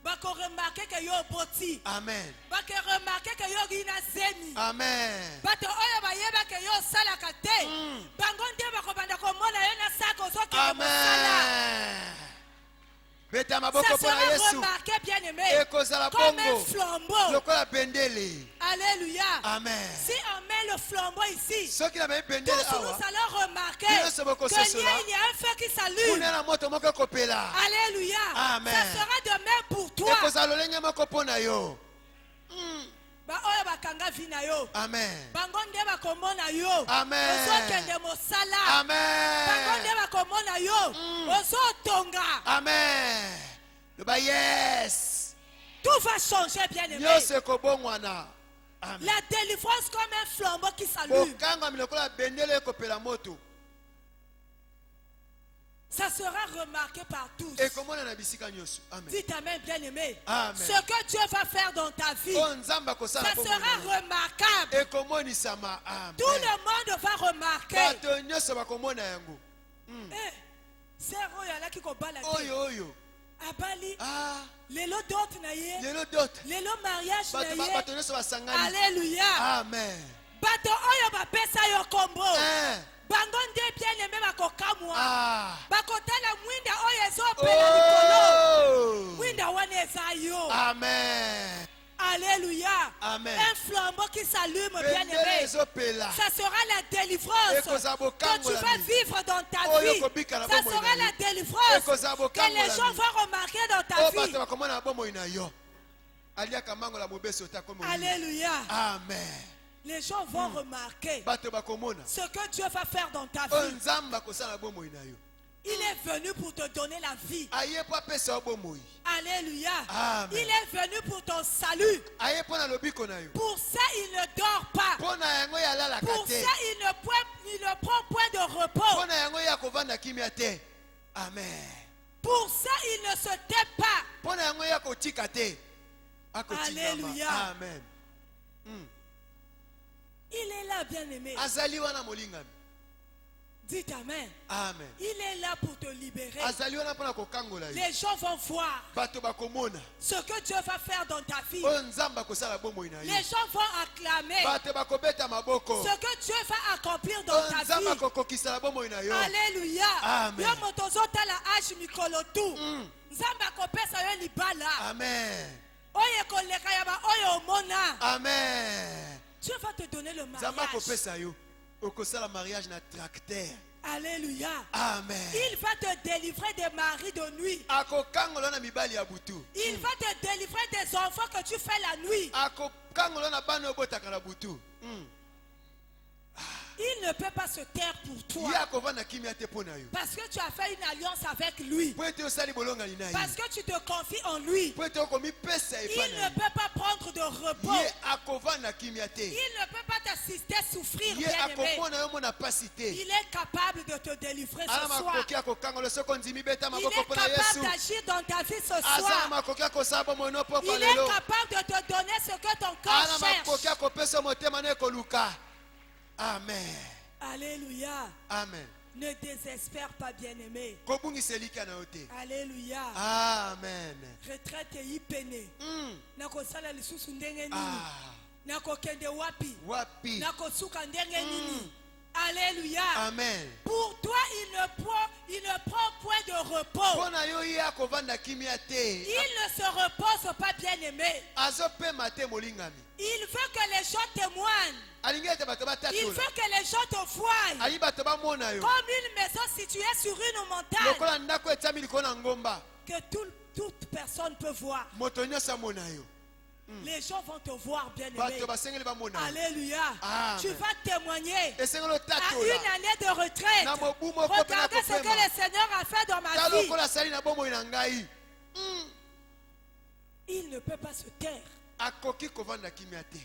Bako remarquer que yo boti. amen Bako remarquer que yo gina zemi. amen Bato oyo bayeba que yo salaka te. Bango nde bako banda komona yo na sako zokende mosala. amen beta Ça maboko mpo na sera yesu remarqué, bien-aimé, ekozala comme un bongo flambeau. lokola bendele Alléluia. amen Si on met le flambeau ici, soki namei tous bendele nous awa allons remarquer Bien sûr, beaucoup qu'il y cela. a un feu qui s'allume. kuna na moto moko ekopela Alléluia. Amen. Ça sera de même pour toi. ekozala lolenge moko mpo na yo Ba oyo bakanga vi na yo. amen Bango nde bakomona yo. Amen. Ozokende mosala. Bango nde amen bakomona yo. Ozotonga. amen loba yes Tout va changer, bien-aimé. nyonso ekobongwana amen La délivrance comme un flambeau qui s'allume. bokangami lokola bendele ekopela moto Ça sera remarqué par tous. ekomona na bisika nyonso amen Dites Amen, bien-aimé. Amen. Ce que Dieu va faire dans ta vie, o nzambe ça akosala sera remarquable. ekomonisama Tout amen le monde va remarquer. bato nyonso bakomona yango Eh, sœur oyo alaki kobala te. oyo Abali, ah lelo dot na ye, lelo dote lelo mariage na ye. bato nyonso basangani Alléluia. amen Bato oyo bapesa yo kombo. Eh. Bango nde bien-aimé bakokamwa. ah Bakotala mwinda oyo ezopela likolo. oh Mwinda wana eza yo. amen Alléluia. Amen. Un flambeau qui s'allume, bendele bien-aimé. ezopela Ça sera la délivrance Ekozala que bokango tu la vas vie. vivre dans ta Oyo vie. kobika na Ça bomoi sera na la yo. délivrance Ekozala que bokango les la gens vie. vont remarquer dans ta o bato vie. bakomona na bomoi na yo aliaka mango la mobeso otakomi Alléluia. amen Les gens vont remarquer bato bakomona ce que Dieu va faire dans ta oyo vie. nzambe akosala bomoi na yo Il est venu pour te donner la vie. aye mpo apesa yo bomoi Alléluia. Amen. Il est venu pour ton salut. aye mpo na lobiko na yo Pour ça, il ne dort pas. mpo na yango ye alalaka Pour te ça, il ne prend point de mpo repos. na yango ye akovanda kimia te amen Pour ça, il ne se tait pas. mpo na yango ye akotika te Alléluia. akotingama amen Il est là, bien-aimé. azali wana molingami Dites Amen. Amen. Il est là pour te libérer. Azali wana mpona kokangola yo. Les gens vont voir Bato bakomona. ce que Dieu va faire dans ta vie. Oyo Nzamba kosala bomoi na yo. Les gens vont acclamer Bato bakobeta maboko. ce que Dieu va accomplir dans Oyo ta Nzamba vie. kokokisa bomoi na yo. Alléluia. Amen. Yo motozota la âge mikolo tu. Nzamba akopesa yo libala. Amen. Oye koleka ya ba oyo omona. Amen. Dieu va te donner le Nzamba mariage. kopesa yo. Okosala mariage na tracteur. Alléluia. Amen. Il va te délivrer des maris de nuit. Akokangola na mibali ya butu. Il va te délivrer des enfants que tu fais la nuit. Akokangola na bana obotaka na butu. Il ne peut pas se taire pour toi. Ye akovanda kimia te pona yo. Parce que tu as fait une alliance avec lui. Po ete osali bolonga ni na ye. Parce que tu te confies en lui. Po ete okomipesa Il epa ne na ye. peut pas prendre de repos. Ye akovanda kimia te. Il ne peut pas t'assister souffrir, Ye bien-aimé. akomona yo mona pasi te. Il est capable de te délivrer Ala ce soir. makoki akokangola soko ndimi beta Il maboko est pona Yesu. capable d'agir dans ta vie ce Azala soir. makoki akosala bomoi no poko Il est lelo. capable de te donner ce que ton Ala corps makoki cherche. akopesa motema na ekoluka. Amen. Alléluia. Amen. Ne désespère pas, bien-aimé. Kobungisa elika na yo te. Alléluia. Amen. Retraite yipene. Nakosala lisusu ndenge nini? Ah. Nakokende wapi? Wapi. Nakosuka ndenge nini? Alléluia. Amen. Pour toi, il ne prend point de repos. Pona yo ye akovanda kimia te. Il ne se repose pas, bien-aimé. Azopema te molingami. Il veut que les gens témoignent. Alingi ete bato Il batatola. veut que les gens te voient. Ali bato bamona yo. Comme une maison située sur une montagne. Lokola ndako etami likolo na ngomba. Que toute personne peut voir. Moto nyonso amona yo. Les gens vont te voir, bien-aimé. Bato basengeli bamona yo. Alléluia. Amen. Tu vas témoigner. Esengeli À otatola. une année de retraite. Na mobu moko mpe na Regardez ce que kopema. le Seigneur a fait dans ma Ta vie. lokola asali na bomoi na ngai. Il ne peut pas se taire. Akoki kovanda kimia te.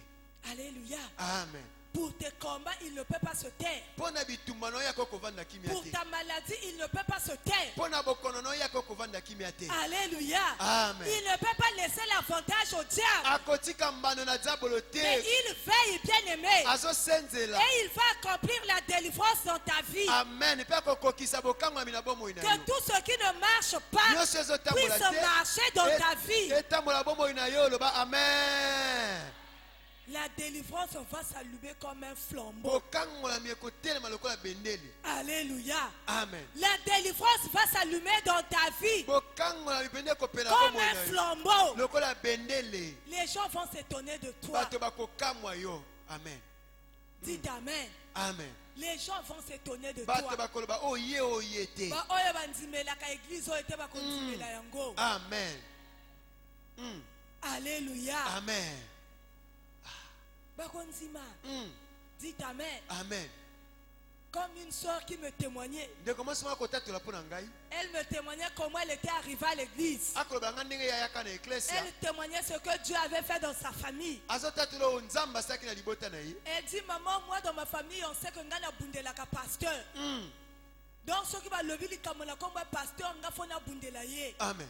Alléluia. Amen. Pour tes combats, il ne peut pas se taire. Pona bitumbano yako kovanda kimia Pour te. ta maladie, il ne peut pas se taire. Pona bokonono yako kovanda kimia te. Alléluia. Amen. Il ne peut pas laisser l'avantage au diable. Akotika mbano na diabolo Mais te. il veille, bien-aimé. Azosenzela. Et il va accomplir la délivrance dans ta vie. Amen. Pe akokokisa bokangami na bomoi na Que yo. tout ce qui ne marche pas Nyonso ezotambola puisse te. marcher dans ta vie. Etambola bomoi na yo loba amen. La délivrance va s'allumer comme un flambeau. Bokangolami ekotelema lokola bendele. Alléluia. Amen. La délivrance va s'allumer dans ta vie Bokangolami pende kopela comme bomoi un na yo. flambeau. Lokola bendele. Les gens vont s'étonner de toi. Bato bakokamwa yo. Amen. Dites Amen. Amen. Les gens vont s'étonner de Bato toi. bakoloba oye te. Ba oyo bandimelaka église oyo te bakondimela yango. Amen. Alléluia. Amen. Bakondima. Dites Amen. Amen. Comme une soeur qui me témoignait. Ndeko mwasi moko akotatola mpo na ngai. Elle me témoignait comment elle était arrivée à l'église. Akoloba nga ndenge yayaka na eklesia. Elle témoignait ce que Dieu avait fait dans sa famille. Azotatola oyo nzambe asalaki na libota na ye. Elle dit, maman, moi dans ma famille, on sait que nga na bundelaka pasteur. Donc ceux qui va lever les kamona comme pasteur, nga fona bundela ye. Amen.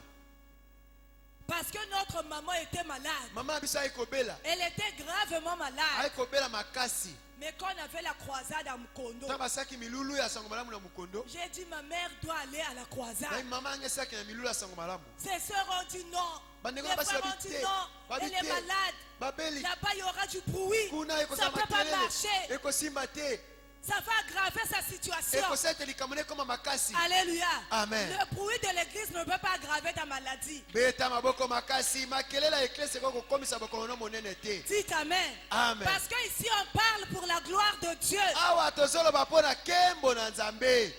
Parce que notre maman était malade. Mama biso ayekobela. Elle était gravement malade. Ayekobela makasi. Mais quand on a fait la croisade à Mukondo, Ntango basalaki milulu ya sango malamu na Mukondo. j'ai dit, ma mère doit aller à la croisade. Ngai mama ange esalaki na milulu ya sango malamu. Ses soeurs ont dit non. Les Bandeko frères basi ont dit babite. non. Elle est malade. Babeli. Là-bas, il y aura du bruit. Kuna Ça ne ekozala peut pas makelele. marcher. Ekosimba te. Ça va aggraver sa situation. Ekosala ete likambo ekoma makasi. Alléluia. Amen. Le bruit de l'église ne peut pas aggraver ta maladie. Beta maboko makasi. Makelele ya eklesi ekoki kokomisa bokono monene te. Dites Amen. Amen. Parce qu'ici, on parle pour la gloire de Dieu. Awa tozoloba mpo na nkembo na Nzambe.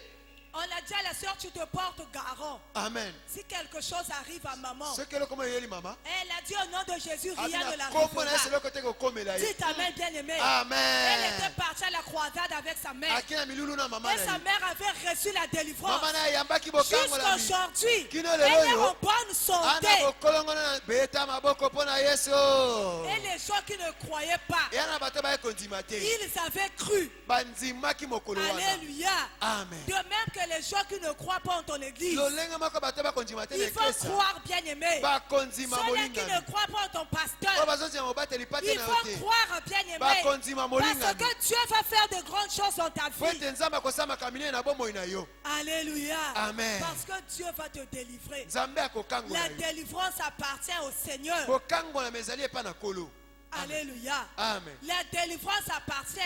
On a dit à la soeur, tu te portes garant. Amen. Si quelque chose arrive à maman, Soki eloko mo eyeli mama. elle a dit au nom de Jésus, rien ne Kombo na Yesu l'arrivera. eloko te kokomela ye. Dites Amen, bien-aimé. Elle Amen. était partie à la croisade avec sa mère. Aki na milulu na mama Et na sa ye. mère avait reçu la délivrance. Mama na ye yambaki bokangolami. Jusqu'aujourd'hui, Kino elle lelo est yo. en bonne santé. Ana bokolongona na beta maboko mpo na Yesu. Et les gens qui ne croyaient pas, Eya na bato baye kondima te. ils avaient cru. Bandimaki mokolo wana. Alléluia. Amen. De même que les gens qui ne croient pas en ton église, Lolenge moko bato bakondima te na il faut eklesa. croire, bien-aimé. Bakondima Ceux-là qui molingami. ne croient pas en ton Oyo pasteur, bazozima mobateli pate Il na faut yo te. croire, bien-aimé, Bakondima parce molingami. que Dieu va faire de grandes choses dans ta Po vie. ete nzambe akosalaka minene na bomoi na yo. Alléluia. Amen. Parce que Dieu va te délivrer. Nzambe akokangola La yo. délivrance appartient au Seigneur. Kokangola mezali epa na kolo. Alléluia. Amen. La délivrance appartient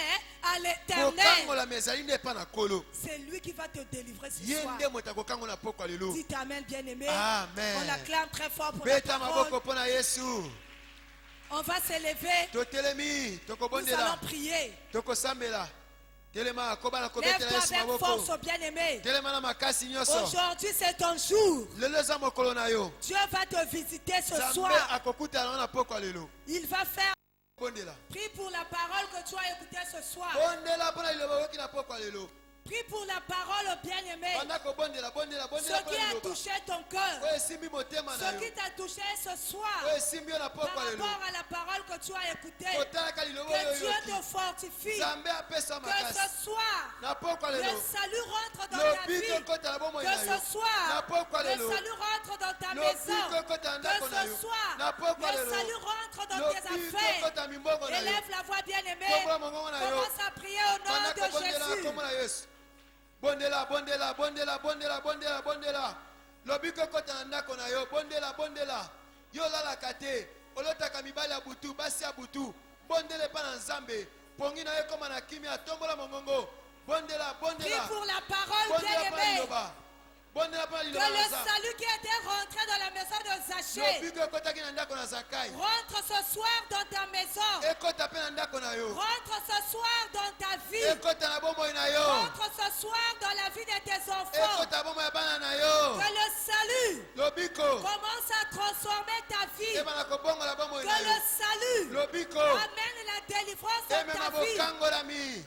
à l'Éternel. Kokangola mezali nde epa na kolo. C'est lui qui va te délivrer ce Ye soir. nde moto akokangola poko lelo. Dites Amen, bien-aimé. Amen. On acclame très fort pour la Beta maboko parole. pona Yesu. On va s'élever. Totelemi, Nous tokobondela, allons prier. tokosambela. Telema kobana kobetela Lève-toi Yesu avec force, maboko. bien-aimé. Telema na makasi nyonso. Aujourd'hui, c'est ton jour. Lelo eza mokolo na yo. Dieu va te visiter ce Nzambe soir. akokutana na poko lelo. Il va faire. Bondela. Prie pour la parole que tu as écoutée ce soir. Bondela pona liloba woki na poko lelo. Prie pour la parole, bien-aimé. Banda kobondela, bondela, Ce bondela qui pona a liloba. touché ton cœur. Oyo esimbi motema na Ce yo. qui t'a touché ce soir. Oyo esimbi yo na Par poko lelo. rapport à la parole que tu as écoutée. Kotalaka liloba Que oyo Dieu yoki. te fortifie. Nzambe apesa Que makasi. ce soir, Na poko le lelo. salut rentre dans ta Lobi vie. kokota na bomoi Que na yo. ce soir, Na poko le lelo. salut rentre dans ta Lobi maison. kokota na ndako Que na yo. ce soir, Na poko le lelo. salut rentre dans Lobi tes affaires. kokota mimbongo na yo. Élève la voix, bien-aimée. Kombola mongongo na yo. Commence à prier au nom Banda de kobondela na Jésus. kombo na Yesu. Bondela, bondela, bondela, bondela, bondela, bondela. Lobi kokota na ndako na yo. Bondela, bondela. Yo lalaka te. Olotaka mibali ya butu, basi ya butu. Bondele pa na Nzambe. Pongi na yo koma na kimia, tombola mongongo. Bondela, Prie bondela. pour la parole, Bondela pa bien-aimée. liloba. Bondela pa Que liloba na le Nzambe. salut qui était rentré dans la maison de Zachée Lobi kokotaki na ndako na Zakai. rentre ce soir dans ta maison. Ekota pe na ndako na yo. Rentre ce soir dans ta vie. Ekota na bomoi na yo. Rentre ce soir dans la vie de tes enfants. Ekota bomoi ya bana na yo. Que le salut Lobiko. commence à transformer ta vie. Ebana kobongola bomoi Que na le yo. salut Lobiko. amène la délivrance dans Emema ta vie. bokangolami.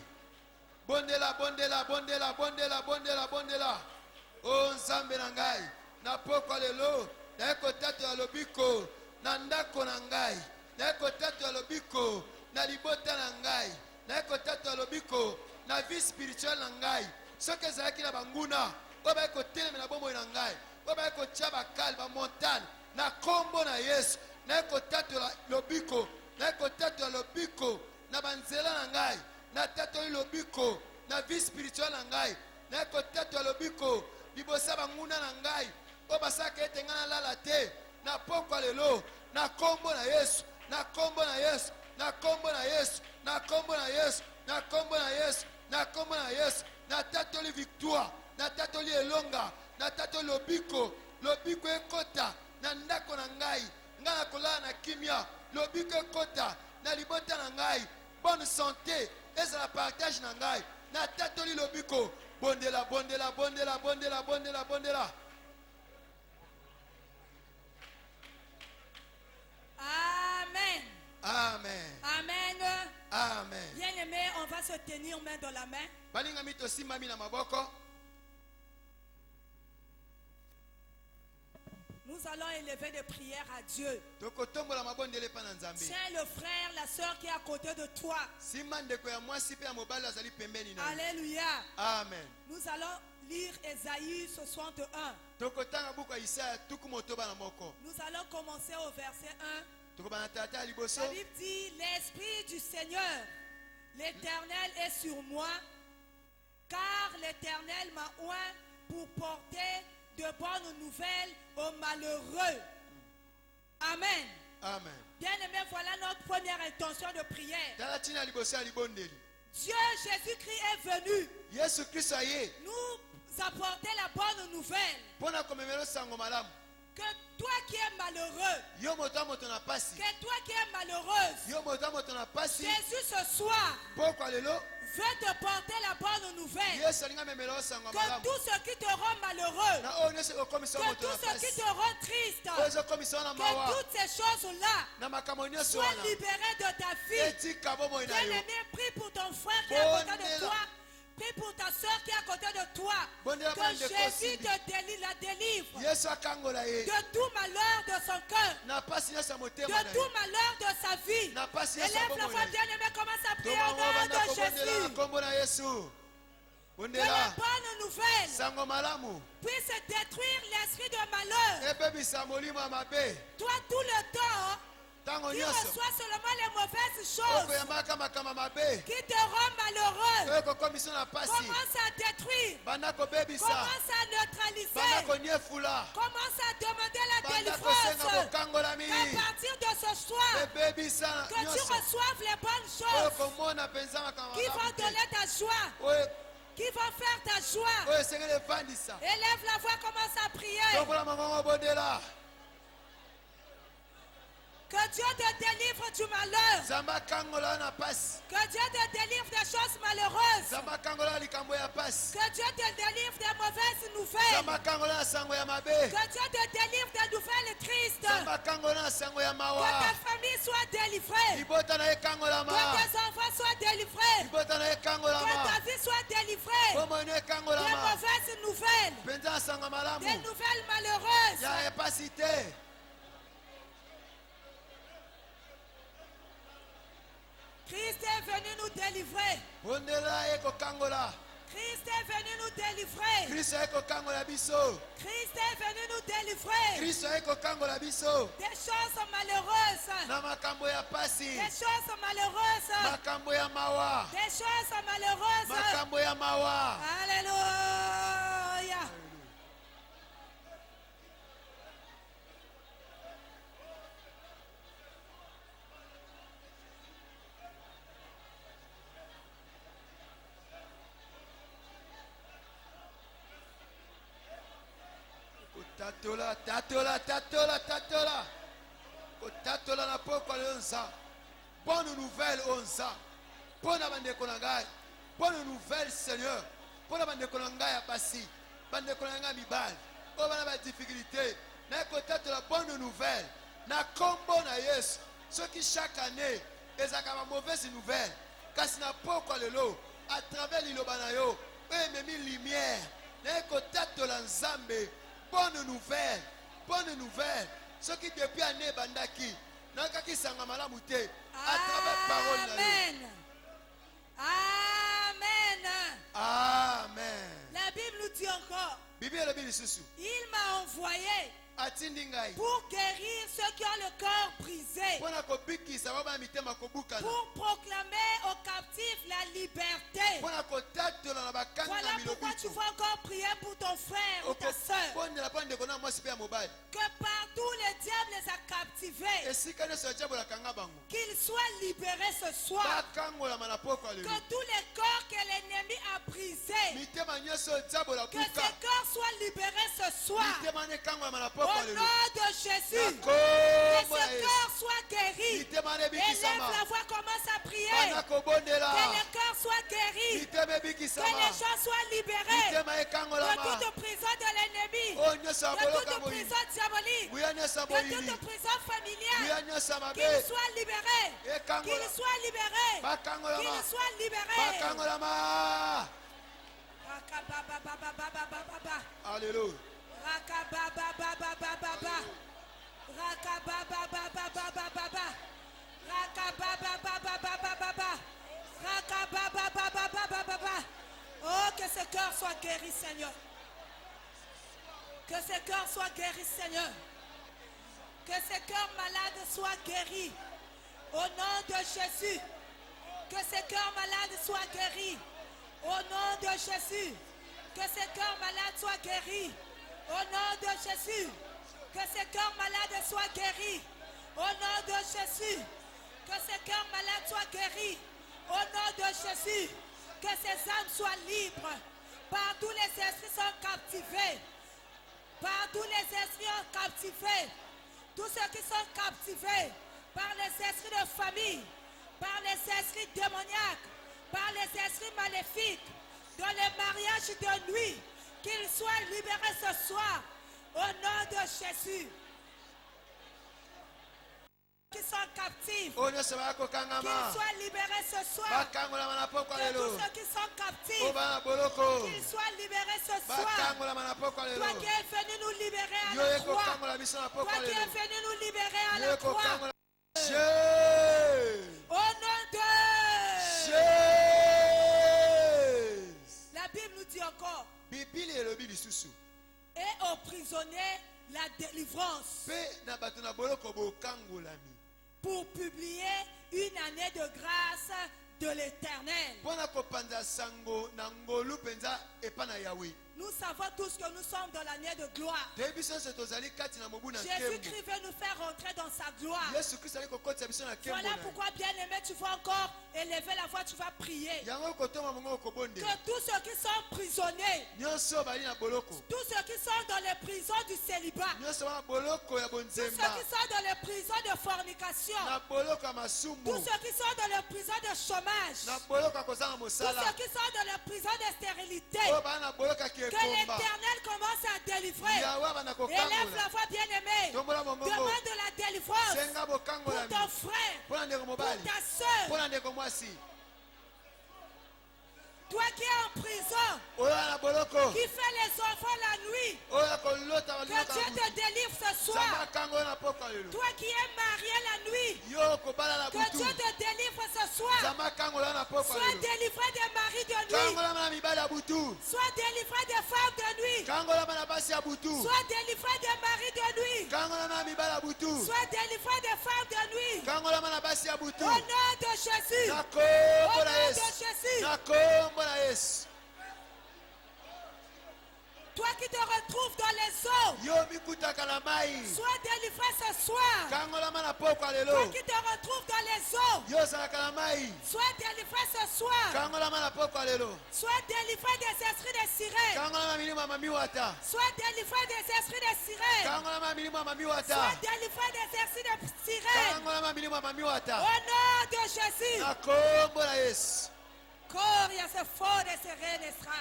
Bondela, bondela, bondela, bondela, bondela, bondela. O Nzambe na ngai. Na poko lelo. Na eko tato ya lobiko. Na ndako na ngai. Na eko tato ya lobiko. Na libota na ngai. Na eko tato ya lobiko. Na vie spirituelle na ngai. Soki ezalaki na banguna. Oyo bayeko telema na bomoi na ngai. Oyo bayeko tia bakale, bamontagne. Na kombo na Yesu. Na eko tato ya lobiko. Na eko tato ya lobiko. Na banzela na ngai. Na tato ya lobiko. Na vie spirituelle na ngai. Na eko tato ya lobiko. Libosa banguna na ngai. Oyo basaka ete ngai nalala te. Na pokwa lelo. Na kombo na Yesu. Na kombo na Yesu. Na kombo na Yesu. Na kombo na Yesu. Na kombo na Yesu. Na kombo na Yesu. Na tatoli victoire. Na tatoli elonga. Na tatoli lobiko. Lobiko ekota. Na ndako na ngai. Ngai nakolala na kimia. Lobiko ekota. Na libota na ngai. Bonne santé. Ezala partage na ngai. Na tatoli lobiko. Bondela, bondela, bondela, bondela, bondela, bondela. Amen. Amen. Amen. Amen. Bien-aimé, on va se tenir main dans la main. Balingami tosimbami na maboko. Nous allons élever des prières à Dieu. Tokotombola mabondele pa na Nzambe. Tiens le frère, la soeur qui est à côté de toi. Simba ndeko ya mwasi pe ya mobali azali pembeni na yo. Alléluia. Amen. Nous allons lire Ésaïe 61. Tokotanga buku ya Isaya tuku motoba na moko. Nous allons commencer au verset 1. Tokobana tata ya liboso. La Bible dit, l'Esprit du Seigneur, l'Éternel est sur moi, car l'Éternel m'a oint pour porter de bonnes nouvelles aux malheureux. Amen. Amen. Bien-aimé, voilà notre première intention de prière. Tala tina ya liboso ya libondeli. Dieu, Jésus-Christ est venu Yesu Kristo aye. nous apporter la bonne nouvelle. Pona komemelo sango malamu. Que toi qui es malheureux, Yo moto na pasi. que toi qui es malheureuse, Yo moto na pasi. Jésus ce soir Pokwa lelo. veut te porter la bonne nouvelle. Yesu alinga memelo sango Que malamu. tout ce qui te rend malheureux, Na oyo nyonso okomisa que moto tout na ce qui pasi. te rend triste, Oyo ezokomisa na que mawa. toutes ces choses-là Na makambo nyonso soient wana. libérées de ta vie. Etika bomoi na yo. Bien-aimé, prie pour ton frère qui est à côté de toi. Prie pour ta soeur qui est à côté de toi. Bondela Que pa ndeko Jésus Simbi. la délivre Yesu akangola ye. de tout malheur de son cœur, Na pasi nyonso ya motema de na tout ye. malheur de sa vie. Na pasi nyonso ya Élève la bomoi voix, na ye. bien-aimé, commence à prier au Tobango nom banda de kobondela na Jésus. kombo na Yesu. Que la Bondela. bonne nouvelle Sango malamu. puisse détruire l'esprit de malheur. Ebebisa molimo ya mabe. Toi, tout le temps, ntango qui nyonso reçoit seulement les mauvaises choses, okoyambaka makambo mabe qui te rend malheureux, oyo ekokomisa na pasi commence à détruire, banda kobebisa commence à banda neutraliser, koniefula commence à demander la banda délivrance. kosenga kokangolami Qu'à partir de ce soir, ebebisa que tu nyonso reçoives les bonnes oyo choses komona mpenza makambo qui vont malamu te donner ta joie, oyo qui vont faire ta joie. oyo esengeli evandisa Élève la voix, commence à prier. tokola mangongo obondela Que Dieu te délivre du malheur. nzambe akangola na pasi Que Dieu te délivre des choses malheureuses. nzambe akangola likambo ya pasi Que Dieu te délivre des mauvaises nouvelles. nzambe akangola na sango ya mabe Que Dieu te délivre des nouvelles tristes. nzambe akangola na sango ya Que mawa ta famille soit délivrée. libota na ye Que ekangolama tes enfants soient délivrés. libota na ye Que ta ekangolama vie soit délivrée. bomoi no Des ekangolama mauvaises nouvelles. mpenza na sango malamu Des nouvelles malheureuses. ya epasi te Christ est venu nous délivrer. bondela ye kokangola Christ est venu nous délivrer. kristo ye kokangola biso Christ est venu nous délivrer. kristo ye kokangola biso Des choses malheureuses. na makambo ya pasi Des choses malheureuses. makambo ya mawa Des choses malheureuses. makambo ya mawa Alléluia. kotatola tatola tatola tatola kotatola na pokwa leo nza bonne nouvelle o nza mpo na bandeko na ngai bonne nouvelle seigneur mpo na bandeko na ngai ya basi bandeko na ngai mibali oyo bana badifficulté naye kotatola bonne nouvelle na kombo na yesu soki chaque année ezalaka bamauvaise nouvelle kasi na pokwa lelo à travers liloba na yo oyo ememi lumière naye kotatola nzambe bonne nouvelle soki depuis année ebandaki nakaki sanga malamu te à travers parole na yo Amen. Amen. amen La Bible nous dit encore, bibi elobi lisusu il m'a envoyé atindi ngai pour guérir ceux qui ont le cœur brisé, mpo na kobikisa baba mitema kobukana pour proclamer aux captifs la liberté. mpo na kotatola na bakanga Voilà na pourquoi tu milobiko vas encore prier pour ton frère ou ta soeur. okobondela mpo ndeko na mwasi mpe ya mobali Que partout le diable les a captivés, esika nyonso ya diabo akanga bango qu'ils soient libérés ce soir. bakangolama na pokwa lelo Que tous les corps que l'ennemi a brisés, mitema nyonso diabo que ces abuka corps soient libérés ce soir. mitema nekangolama na Au pokwa lelo nom de Jésus, na que kombo na ces yesu cœurs soient guéris. mitema Élève nebikisama la voix, commence à prier. bana Que kobondela les cœurs soient guéris. mitema Que ebikisama les gens soient libérés mitema de ekangolama toute prison de l'ennemi, oyo nyonso ya de boloka toute boyini prison diabolique, buya nyonso ya de boyini toute prison familiale. buya nyonso ya mabe Qu'ils soient libérés. Qu'ils ekangola soient libérés. bakangolama Qu'ils soient libérés. bakangolama Rakabababababababa. alleluya Rakababababababa. Rakababababababa. Rakababababababa. Rakababababababa. Oh, que ce cœur soit guéri, Seigneur. Que ce cœur soit guéri, Seigneur. Que ce cœur malade soit guéri. Au nom de Jésus. Que ce cœur malade soit guéri. Au nom de Jésus. Que ce cœur malade soit guéri. Au nom de Jésus. Que ce cœur malade soit guéri. Au nom de Jésus. Que ce cœur malade soit guéri. Au nom de Jésus. Que ces âmes soient libres. Par tous les esprits sont captivés. Par tous les esprits sont captivés. Tous ceux qui sont captivés par les esprits de famille, par les esprits démoniaques, par les esprits maléfiques, dans les mariages de nuit, qu'ils soient libérés ce soir, au nom de Jésus. Qui sont captifs, oyo nyonso qu'ils bakokangama soient libérés ce soir. bakangolama na pokwa Que lelo tous ceux qui sont oyo captifs, bana boloko qu'ils soient libérés ce soir. bakangolama na pokwa lelo Toi qui es venu nous libérer à yo la croix. ekokangola biso na Toi pokwa qui es lelo venu nous libérer à yo la croix. ekokangola Au nom de... Jésus. La Bible nous dit encore, bibili elobi lisusu et aux prisonniers la délivrance. mpe na bato na boloko bokangolami pour publier une année de grâce de l'Éternel. mpona kopanza sango na ngolu mpenza epa na yawe. Nous savons tous que nous sommes dans l'année de gloire. toyebi biso tozali kati na mobu na Jésus-Christ veut nous faire rentrer dans sa gloire. yesu kristo ali kokotisa biso na nkembo Voilà na ye. pourquoi, bien-aimé, tu vas encore élever la voix, tu vas prier. yango kotoma mongo okobondela Que tous ceux qui sont prisonniers, nyonso bali na boloko tous ceux qui sont dans les prisons du célibat, nyonso bana boloko ya tous ceux bonzemba qui sont dans les prisons de fornication, na boloko ya masumu tous ceux qui sont dans les prisons de chômage, na boloko ya kozanga tous mosala ceux qui sont dans les prisons de stérilité, oyo bana na boloko ya que kiekomba l'Éternel commence à délivrer. yawe bana Élève kokangola la voix, bien-aimé. tombola mongongo Demande de la délivrance senga pour bokangola ton frère, mpona ndeko pour mobali ta soeur. mpona ndeko mwasi Toi qui es en prison, oyo na boloko qui fait les enfants la nuit, oyo kolota que Dieu te délivre ce zamba soir. kango na pokwa lelo Toi qui es marié la nuit, yo kobala na que butu Dieu te délivre ce soir. zamba kangola na pokwa Sois lelo délivré des maris de nuit. kangola na mibali ya butu Sois délivré des femmes de nuit. kangola na basi ya butu Sois délivré des maris de nuit. kangola na mibali ya butu Sois délivré des femmes de nuit. kangola na basi ya butu Au nom de Jésus. na Au kombo nom na de yesu Jésus. na kombo na yesu Toi qui te retrouves dans les eaux, yo mikutaka na mai sois délivré ce soir. kangolama na pokwa Toi lelo qui te retrouves dans les eaux, yo ozalaka na mai sois délivré ce soir. kangolama na pokwa lelo Sois délivré des esprits de sirène. kangolama na milimo ya mamiwata Sois délivré des esprits de sirène. kangolama na milimo ya Sois mamiwata délivré des esprits de sirène. kangolama na milimo ya Au mamiwata nom de Jésus. na kombo na yesu Gloria se fort de ce renaîtra.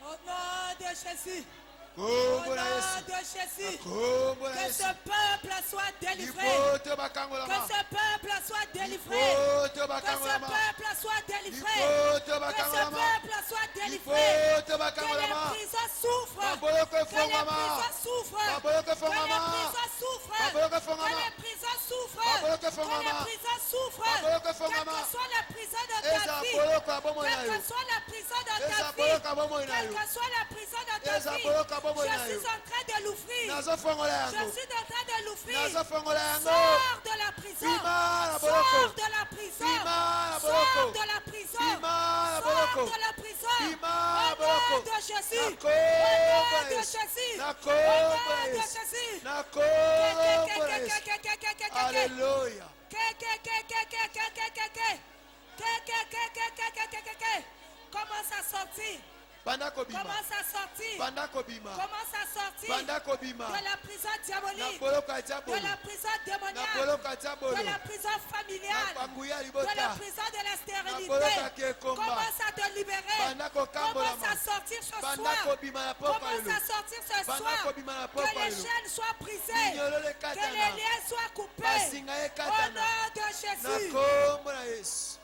Au nom de Jésus. Au kombo nom na yesu de Jésus. kombo na Que yesu ce peuple soit délivré. lipoto Que bakangolama ce peuple soit délivré. lipoto Que ce bakangolama peuple soit délivré. lipoto Que ce bakangolama peuple soit délivré. lipoto Que les bakangolama prisons souffrent. maboloko Que les efongama prisons souffrent. maboloko Que les efongama prisons souffrent. maboloko Que efongama les prisons souffrent. maboloko Que efongama les prisons souffrent. maboloko Quelle efongama que soit la prison de ta eza vie. boloko ya bomoi na Quelle yo que soit la prison de eza ta vie. boloko ya bomoi na Quelle yo que soit la prison de ta eza vie. boloko ya bomoi na Je yo suis en train de l'ouvrir. nazofongola Je yango suis en train de l'ouvrir. nazofongola yango Sors de la prison. Bima na Sors boloko de la prison. Bima na Sors boloko de la prison. Bima na Sors boloko de la prison. Bima Au na nom boloko de Jésus. na Au kombo nom na de yesu Jésus. na Au kombo na nom de yesu Jésus. na kombo na yesu aleluya Commence à sortir. banda kobima Commence à sortir. banda kobima Commence à sortir banda kobima de la prison na diabolique, boloko ya de diabolo la prison na démoniaque, boloko ya diabolo de la prison na familiale, panguya ya de la libota prison de la na boloko ya stérilité. kiekomba Commence à te libérer. banda Commence kokambolama à sortir ce banda soir. kobima na pokwa Commence lelo à sortir ce banda soir. kobima na Que pokwa les lelo chaînes soient brisées. minyololo Que ekatana les liens soient coupés. basinga Au ekatana nom de na Jésus. kombo na yesu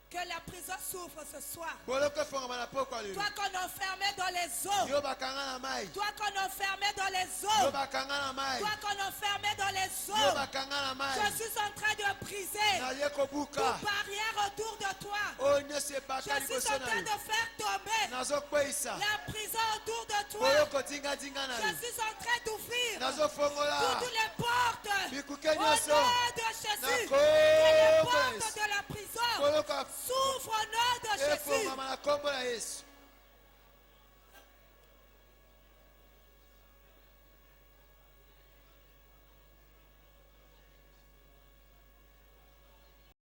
Que la prison s'ouvre ce soir. boloko efongama na pokwa lelo Toi qu'on enfermait dans les eaux. yo bakanga na mai Toi qu'on enfermait dans les yo eaux. bakanga na mai Toi qu'on enfermait dans les yo eaux. bakanga na mai Je suis en train de briser naye toute kobuka barrière autour de toi. oyo nyonso Je ebaka suis liboso en na train yo de faire tomber nazokweyisa la prison autour de toi. boloko tingatinga na Je yo suis en train d'ouvrir nazofongola toutes les portes. bikuke Au nom nyonso de Jésus. na Que les kombo na portes yesu de la prison boloko s'ouvrent au nom de Jésus. efongama na kombo na yesu